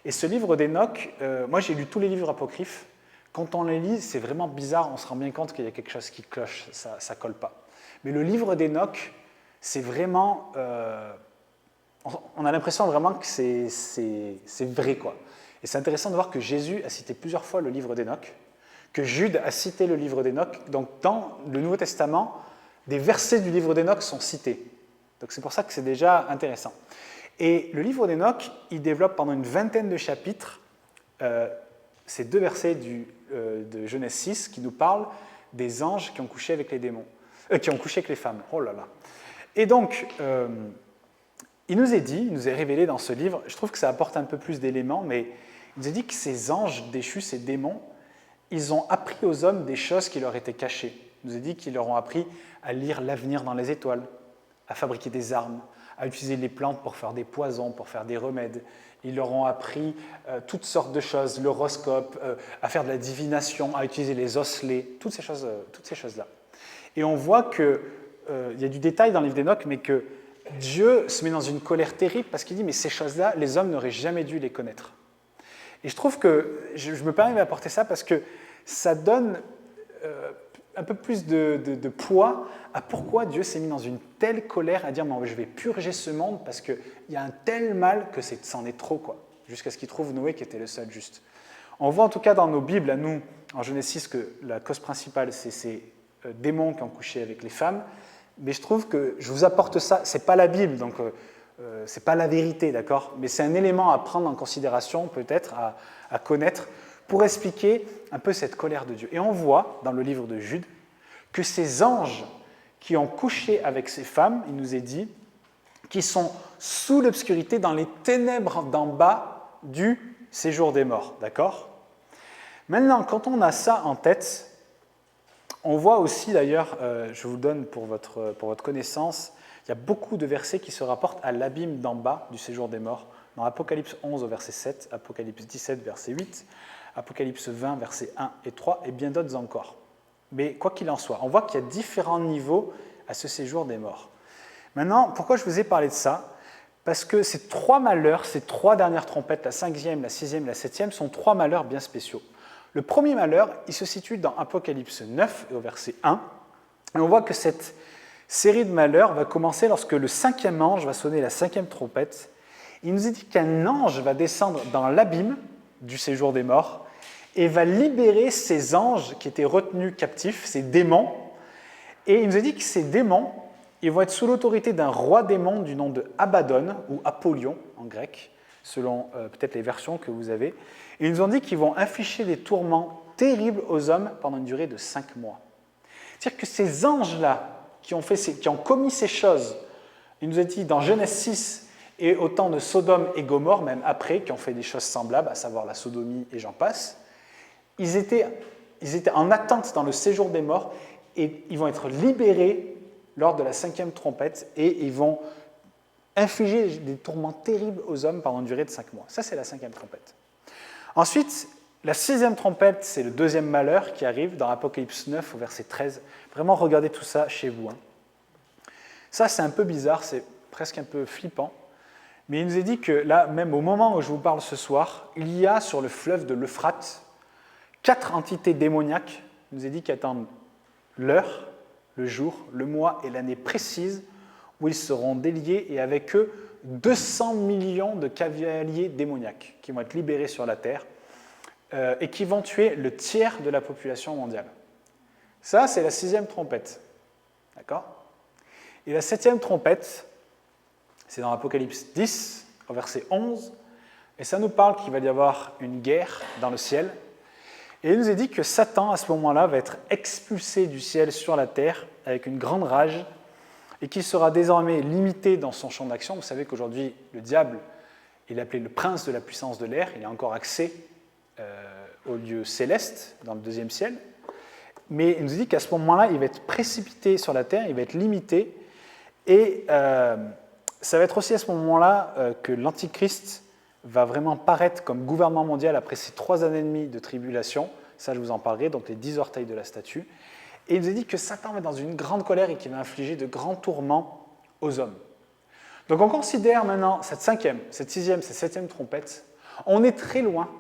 Et ce livre d'Enoch, moi j'ai lu tous les livres apocryphes. Quand on les lit, c'est vraiment bizarre, on se rend bien compte qu'il y a quelque chose qui cloche, ça ne colle pas. Mais le livre d'Enoch, c'est vraiment... on a l'impression vraiment que c'est vrai, quoi. Et c'est intéressant de voir que Jésus a cité plusieurs fois le livre d'Enoch, que Jude a cité le livre d'Enoch. Donc dans le Nouveau Testament, des versets du livre d'Enoch sont cités. Donc c'est pour ça que c'est déjà intéressant. Et le livre d'Enoch, il développe pendant une vingtaine de chapitres ces 2 versets de Genèse 6 qui nous parlent des anges qui ont couché avec les démons, qui ont couché avec les femmes. Oh là là. Et donc, il nous est révélé dans ce livre, je trouve que ça apporte un peu plus d'éléments, mais il nous est dit que ces anges déchus, ces démons, ils ont appris aux hommes des choses qui leur étaient cachées. Il nous est dit qu'ils leur ont appris à lire l'avenir dans les étoiles, à fabriquer des armes, à utiliser les plantes pour faire des poisons, pour faire des remèdes. Ils leur ont appris toutes sortes de choses, l'horoscope, à faire de la divination, à utiliser les osselets, toutes ces choses-là. Et on voit qu'il y a du détail dans le livre d'Enoch, mais que Dieu se met dans une colère terrible parce qu'il dit « mais ces choses-là, les hommes n'auraient jamais dû les connaître ». Et je trouve que, je me permets d'apporter ça parce que ça donne un peu plus de poids à pourquoi Dieu s'est mis dans une telle colère à dire « je vais purger ce monde parce qu'il y a un tel mal que c'en est trop, quoi. » Jusqu'à ce qu'il trouve Noé qui était le seul juste. On voit en tout cas dans nos Bibles, à nous, en Genèse 6, que la cause principale, c'est ces démons qui ont couché avec les femmes. Mais je trouve que je vous apporte ça, c'est pas la Bible, donc c'est pas la vérité, d'accord? Mais c'est un élément à prendre en considération, peut-être, à connaître, pour expliquer un peu cette colère de Dieu. Et on voit, dans le livre de Jude, que ces anges qui ont couché avec ces femmes, il nous est dit, qui sont sous l'obscurité, dans les ténèbres d'en bas du séjour des morts, d'accord? Maintenant, quand on a ça en tête, on voit aussi d'ailleurs, je vous donne pour votre connaissance, il y a beaucoup de versets qui se rapportent à l'abîme d'en bas du séjour des morts, dans Apocalypse 11 au verset 7, Apocalypse 17 verset 8, Apocalypse 20 versets 1 et 3, et bien d'autres encore. Mais quoi qu'il en soit, on voit qu'il y a différents niveaux à ce séjour des morts. Maintenant, pourquoi je vous ai parlé de ça? Parce que ces trois malheurs, ces trois dernières trompettes, la 5e, la 6e, la 7e, sont trois malheurs bien spéciaux. Le premier malheur, il se situe dans Apocalypse 9, au verset 1, et on voit que cette série de malheurs va commencer lorsque le 5e ange va sonner la 5e trompette. Il nous est dit qu'un ange va descendre dans l'abîme du séjour des morts et va libérer ces anges qui étaient retenus captifs, ces démons. Et il nous a dit que ces démons, ils vont être sous l'autorité d'un roi démon du nom de Abaddon, ou Apollyon en grec, selon peut-être les versions que vous avez. Et ils nous ont dit qu'ils vont infliger des tourments terribles aux hommes pendant une durée de 5 mois. C'est-à-dire que ces anges-là, qui ont commis ces choses, il nous a dit dans Genèse 6, et au temps de Sodome et Gomorrhe, même après, qui ont fait des choses semblables, à savoir la sodomie et j'en passe, ils étaient en attente dans le séjour des morts, et ils vont être libérés lors de la 5e trompette, et ils vont infliger des tourments terribles aux hommes pendant une durée de 5 mois. Ça, c'est la 5e trompette. Ensuite, la 6e trompette, c'est le deuxième malheur qui arrive dans Apocalypse 9 au verset 13. Vraiment, regardez tout ça chez vous. Ça, c'est un peu bizarre, c'est presque un peu flippant. Mais il nous est dit que là, même au moment où je vous parle ce soir, il y a sur le fleuve de l'Euphrate 4 entités démoniaques, il nous est dit, qui attendent l'heure, le jour, le mois et l'année précise où ils seront déliés, et avec eux 200 millions de cavaliers démoniaques qui vont être libérés sur la terre et qui vont tuer le tiers de la population mondiale. Ça, c'est la 6e trompette. D'accord? Et la 7e trompette, c'est dans Apocalypse 10, au verset 11, et ça nous parle qu'il va y avoir une guerre dans le ciel. Et il nous est dit que Satan, à ce moment-là, va être expulsé du ciel sur la terre avec une grande rage, et qu'il sera désormais limité dans son champ d'action. Vous savez qu'aujourd'hui, le diable, il est appelé le prince de la puissance de l'air, il a encore accès au lieu céleste, dans le 2e ciel, mais il nous dit qu'à ce moment-là, il va être précipité sur la terre, il va être limité, et ça va être aussi à ce moment-là que l'Antichrist va vraiment paraître comme gouvernement mondial après ces 3 années et demie de tribulation, ça je vous en parlerai, donc les 10 orteils de la statue. Et il nous a dit que Satan va être dans une grande colère et qu'il va infliger de grands tourments aux hommes. Donc on considère maintenant cette 5e, cette 6e, cette 7e trompette, on est très loin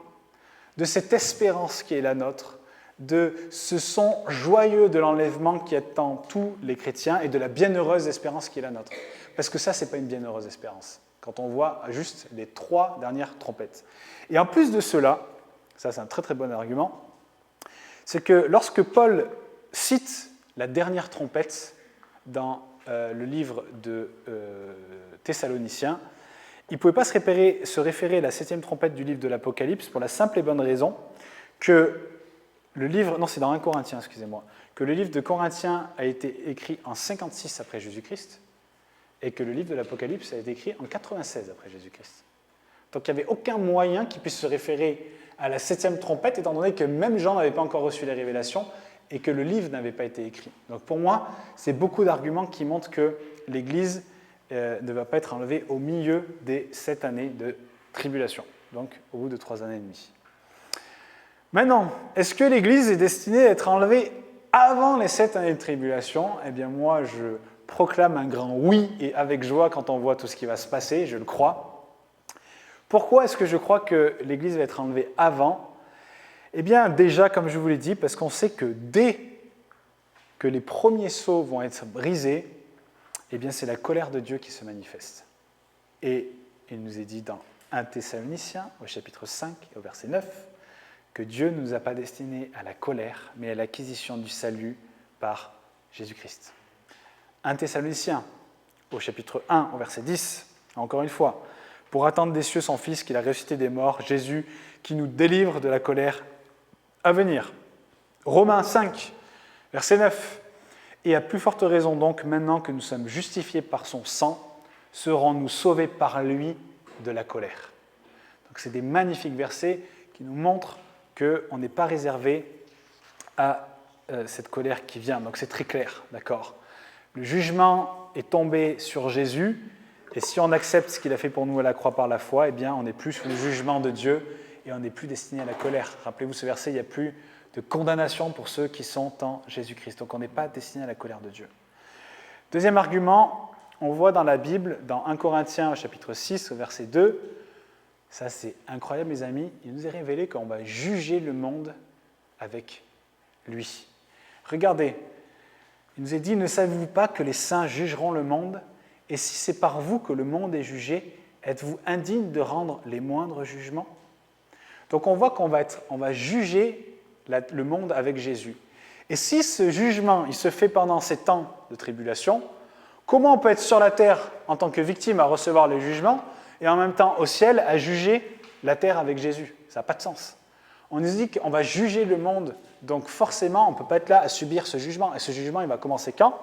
de cette espérance qui est la nôtre, de ce son joyeux de l'enlèvement qui attend tous les chrétiens et de la bienheureuse espérance qui est la nôtre. Parce que ça, ce n'est pas une bienheureuse espérance, quand on voit juste les 3 dernières trompettes. Et en plus de cela, ça c'est un très très bon argument, c'est que lorsque Paul cite la dernière trompette dans le livre de Thessaloniciens, il ne pouvait pas se référer à la 7e trompette du livre de l'Apocalypse pour la simple et bonne raison que le livre, non c'est dans 1 Corinthiens, excusez-moi, que le livre de Corinthiens a été écrit en 56 après Jésus-Christ et que le livre de l'Apocalypse a été écrit en 96 après Jésus-Christ. Donc il n'y avait aucun moyen qu'il puisse se référer à la 7e trompette, étant donné que même Jean n'avait pas encore reçu les révélations et que le livre n'avait pas été écrit. Donc pour moi, c'est beaucoup d'arguments qui montrent que l'Église ne va pas être enlevée au milieu des 7 années de tribulation, donc au bout de 3 années et demie. Maintenant, est-ce que l'Église est destinée à être enlevée avant les 7 années de tribulation? Eh bien moi, je proclame un grand oui, et avec joie quand on voit tout ce qui va se passer, je le crois. Pourquoi est-ce que je crois que l'Église va être enlevée avant? Eh bien déjà, comme je vous l'ai dit, parce qu'on sait que dès que les premiers sceaux vont être brisés, eh bien c'est la colère de Dieu qui se manifeste. Et il nous est dit dans 1 Thessaloniciens, au chapitre 5, au verset 9, que Dieu ne nous a pas destinés à la colère, mais à l'acquisition du salut par Jésus-Christ. 1 Thessaloniciens, au chapitre 1, au verset 10, encore une fois, pour attendre des cieux son Fils qu'il a ressuscité des morts, Jésus qui nous délivre de la colère à venir. Romains 5, verset 9, et à plus forte raison donc, maintenant que nous sommes justifiés par son sang, serons-nous sauvés par lui de la colère. Donc c'est des magnifiques versets qui nous montrent qu'on n'est pas réservé à cette colère qui vient. Donc c'est très clair, d'accord ? Le jugement est tombé sur Jésus, et si on accepte ce qu'il a fait pour nous à la croix par la foi, eh bien on n'est plus sous le jugement de Dieu et on n'est plus destiné à la colère. Rappelez-vous ce verset, il n'y a plus de condamnation pour ceux qui sont en Jésus-Christ. Donc on n'est pas destiné à la colère de Dieu. Deuxième argument, on voit dans la Bible, dans 1 Corinthiens au chapitre 6, au verset 2, ça c'est incroyable mes amis, il nous est révélé qu'on va juger le monde avec lui. Regardez, il nous est dit, ne savez-vous pas que les saints jugeront le monde ? Et si c'est par vous que le monde est jugé, êtes-vous indigne de rendre les moindres jugements ? Donc on voit qu'on va juger le monde avec Jésus. Et si ce jugement il se fait pendant ces temps de tribulation, comment on peut être sur la terre en tant que victime à recevoir le jugement et en même temps au ciel à juger la terre avec Jésus ? Ça n'a pas de sens. On nous dit qu'on va juger le monde, donc forcément on ne peut pas être là à subir ce jugement. Et ce jugement il va commencer quand ?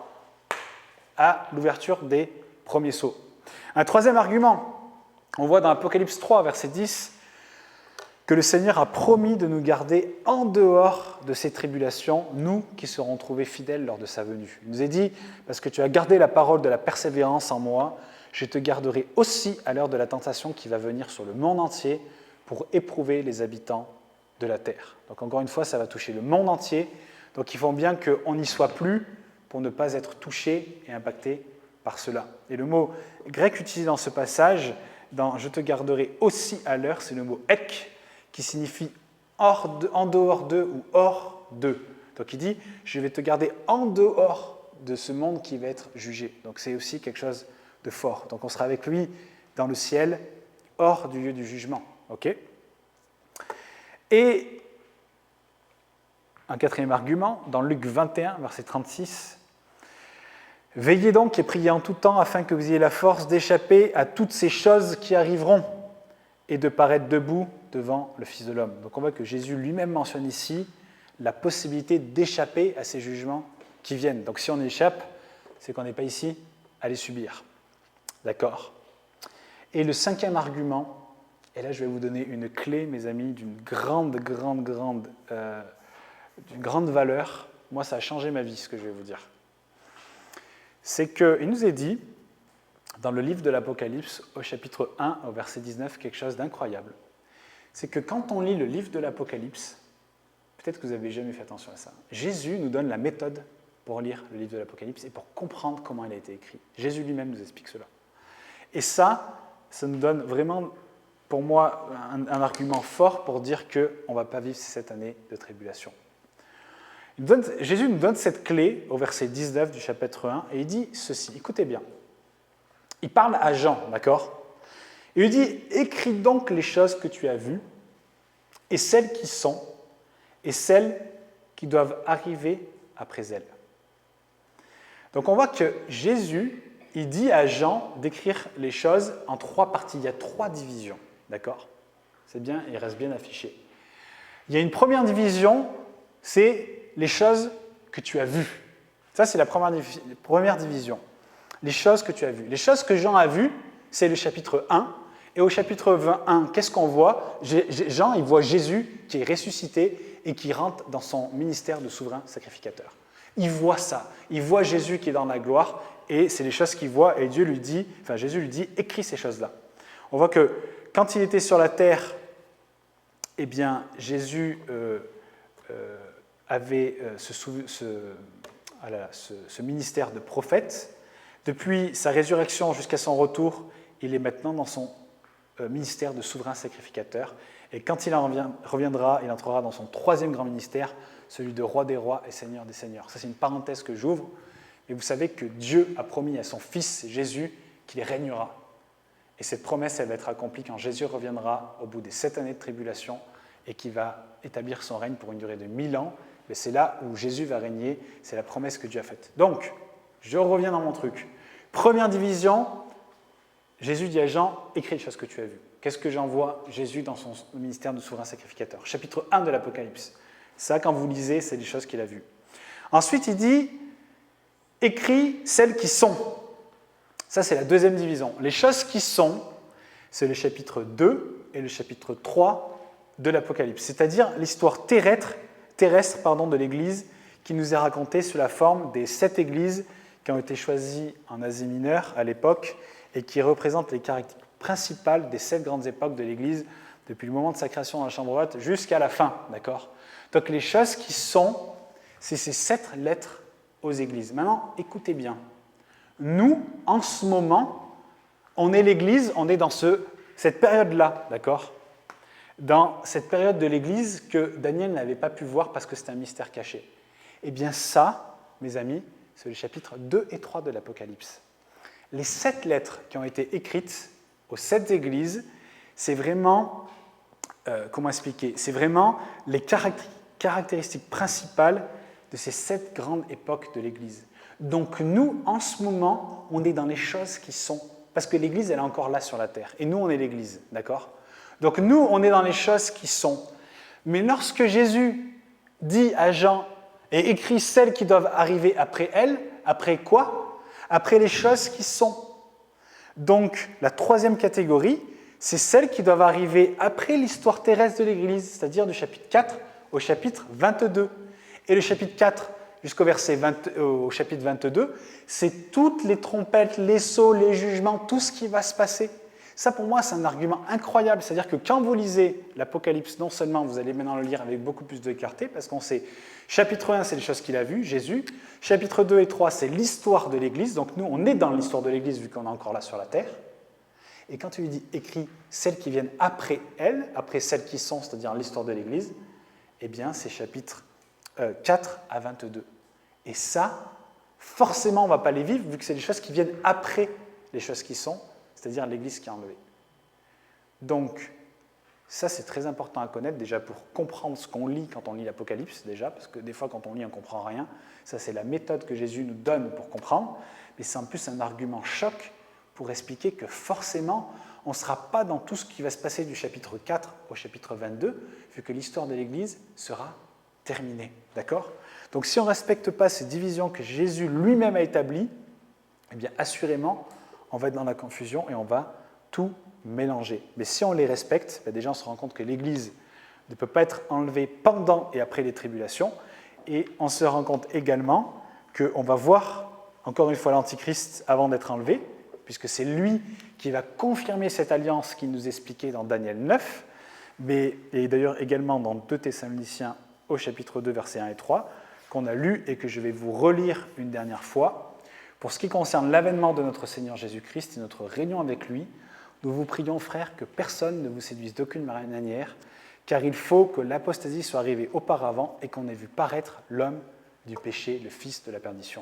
À l'ouverture des premiers sceaux. Un troisième argument, on voit dans Apocalypse 3, verset 10, que le Seigneur a promis de nous garder en dehors de ces tribulations, nous qui serons trouvés fidèles lors de sa venue. Il nous est dit, parce que tu as gardé la parole de la persévérance en moi, je te garderai aussi à l'heure de la tentation qui va venir sur le monde entier pour éprouver les habitants de la terre. Donc encore une fois, ça va toucher le monde entier, donc il faut bien qu'on n'y soit plus pour ne pas être touché et impacté par cela. Et le mot grec utilisé dans ce passage, dans « je te garderai aussi à l'heure », c'est le mot « ek », qui signifie en dehors d'eux ou hors d'eux. Donc il dit, je vais te garder en dehors de ce monde qui va être jugé. Donc c'est aussi quelque chose de fort. Donc on sera avec lui dans le ciel, hors du lieu du jugement. Okay ? Et un quatrième argument, dans Luc 21, verset 36, « Veillez donc et priez en tout temps afin que vous ayez la force d'échapper à toutes ces choses qui arriveront et de paraître debout devant le Fils de l'homme. » Donc on voit que Jésus lui-même mentionne ici la possibilité d'échapper à ces jugements qui viennent. Donc si on échappe, c'est qu'on n'est pas ici à les subir. D'accord ? Et le cinquième argument, et là je vais vous donner une clé, mes amis, d'une grande valeur. Moi, ça a changé ma vie, ce que je vais vous dire. C'est qu'il nous est dit, dans le livre de l'Apocalypse, au chapitre 1, au verset 19, quelque chose d'incroyable. C'est que quand on lit le livre de l'Apocalypse, peut-être que vous n'avez jamais fait attention à ça, Jésus nous donne la méthode pour lire le livre de l'Apocalypse et pour comprendre comment il a été écrit. Jésus lui-même nous explique cela. Et ça nous donne vraiment, pour moi, un argument fort pour dire qu'on ne va pas vivre cette année de tribulation. Jésus nous donne cette clé au verset 19 du chapitre 1 et il dit ceci, écoutez bien. Il parle à Jean, d'accord ? Il lui dit, écris donc les choses que tu as vues et celles qui sont et celles qui doivent arriver après elles. Donc on voit que Jésus, il dit à Jean d'écrire les choses en 3 parties. Il y a 3 divisions, d'accord ? C'est bien, il reste bien affiché. Il y a une première division, c'est les choses que tu as vues. Ça, c'est la première division. Les choses que tu as vues. Les choses que Jean a vues, c'est le chapitre 1. Et au chapitre 21, qu'est-ce qu'on voit ? Jean, il voit Jésus qui est ressuscité et qui rentre dans son ministère de souverain sacrificateur. Il voit ça. Il voit Jésus qui est dans la gloire et c'est les choses qu'il voit et Jésus lui dit, écris ces choses-là. On voit que quand il était sur la terre, eh bien, Jésus avait ce ministère de prophète. Depuis sa résurrection jusqu'à son retour, il est maintenant dans son ministère de souverain sacrificateur. Et quand il en reviendra, il entrera dans son 3e grand ministère, celui de roi des rois et seigneur des seigneurs. Ça, c'est une parenthèse que j'ouvre. Mais vous savez que Dieu a promis à son Fils Jésus qu'il régnera. Et cette promesse, elle va être accomplie quand Jésus reviendra au bout des 7 années de tribulation et qui va établir son règne pour une durée de 1000 ans. Mais c'est là où Jésus va régner, c'est la promesse que Dieu a faite. Donc, je reviens dans mon truc. Première division, Jésus dit à Jean, écris les choses que tu as vues. Qu'est-ce que j'envoie Jésus dans son ministère de souverain sacrificateur? Chapitre 1 de l'Apocalypse. Ça, quand vous lisez, c'est les choses qu'il a vues. Ensuite, il dit, écris celles qui sont. Ça, c'est la deuxième division. Les choses qui sont, c'est le chapitre 2 et le chapitre 3 de l'Apocalypse, c'est-à-dire l'histoire terrestre de l'Église qui nous est racontée sous la forme des 7 églises qui ont été choisies en Asie mineure à l'époque et qui représentent les caractéristiques principales des 7 grandes époques de l'Église depuis le moment de sa création dans la chambre haute jusqu'à la fin, d'accord? Donc les choses qui sont, c'est ces 7 lettres aux églises. Maintenant, écoutez bien. Nous, en ce moment, on est l'Église, on est dans cette période-là, d'accord? Dans cette période de l'Église que Daniel n'avait pas pu voir parce que c'était un mystère caché. Eh bien ça, mes amis, c'est le chapitre 2 et 3 de l'Apocalypse. Les 7 lettres qui ont été écrites aux 7 églises, c'est vraiment, comment expliquer? C'est vraiment les caractéristiques principales de ces 7 grandes époques de l'Église. Donc nous, en ce moment, on est dans les choses qui sont, parce que l'Église, elle est encore là sur la terre, et nous, on est l'Église, d'accord? Donc nous, on est dans les choses qui sont. Mais lorsque Jésus dit à Jean, et écrit celles qui doivent arriver après elle, après quoi? Après les choses qui sont. Donc la troisième catégorie, c'est celles qui doivent arriver après l'histoire terrestre de l'Église, c'est-à-dire du chapitre 4 au chapitre 22. Et le chapitre 4 au chapitre 22, c'est toutes les trompettes, les sceaux, les jugements, tout ce qui va se passer. Ça, pour moi, c'est un argument incroyable. C'est-à-dire que quand vous lisez l'Apocalypse, non seulement vous allez maintenant le lire avec beaucoup plus de clarté, parce qu'on sait, chapitre 1, c'est les choses qu'il a vues, Jésus. Chapitre 2 et 3, c'est l'histoire de l'Église. Donc nous, on est dans l'histoire de l'Église, vu qu'on est encore là sur la terre. Et quand tu lui dis « écris celles qui viennent après elle », après celles qui sont, c'est-à-dire l'histoire de l'Église, eh bien, c'est chapitre 4 à 22. Et ça, forcément, on ne va pas les vivre, vu que c'est les choses qui viennent après les choses qui sont, c'est-à-dire l'Église qui est enlevée. Donc, ça, c'est très important à connaître, déjà pour comprendre ce qu'on lit quand on lit l'Apocalypse, déjà, parce que des fois, quand on lit, on ne comprend rien. Ça, c'est la méthode que Jésus nous donne pour comprendre, mais c'est en plus un argument choc pour expliquer que forcément, on ne sera pas dans tout ce qui va se passer du chapitre 4 au chapitre 22, vu que l'histoire de l'Église sera terminée. D'accord? Donc, si on ne respecte pas ces divisions que Jésus lui-même a établies, eh bien, assurément, on va être dans la confusion et on va tout mélanger. Mais si on les respecte, déjà on se rend compte que l'Église ne peut pas être enlevée pendant et après les tribulations, et on se rend compte également qu'on va voir, encore une fois, l'Antichrist avant d'être enlevé, puisque c'est lui qui va confirmer cette alliance qu'il nous expliquait dans Daniel 9, et d'ailleurs également dans 2 Thessaloniciens au chapitre 2, versets 1 et 3, qu'on a lu et que je vais vous relire une dernière fois. Pour ce qui concerne l'avènement de notre Seigneur Jésus-Christ et notre réunion avec lui, nous vous prions, frères, que personne ne vous séduise d'aucune manière, car il faut que l'apostasie soit arrivée auparavant et qu'on ait vu paraître l'homme du péché, le fils de la perdition.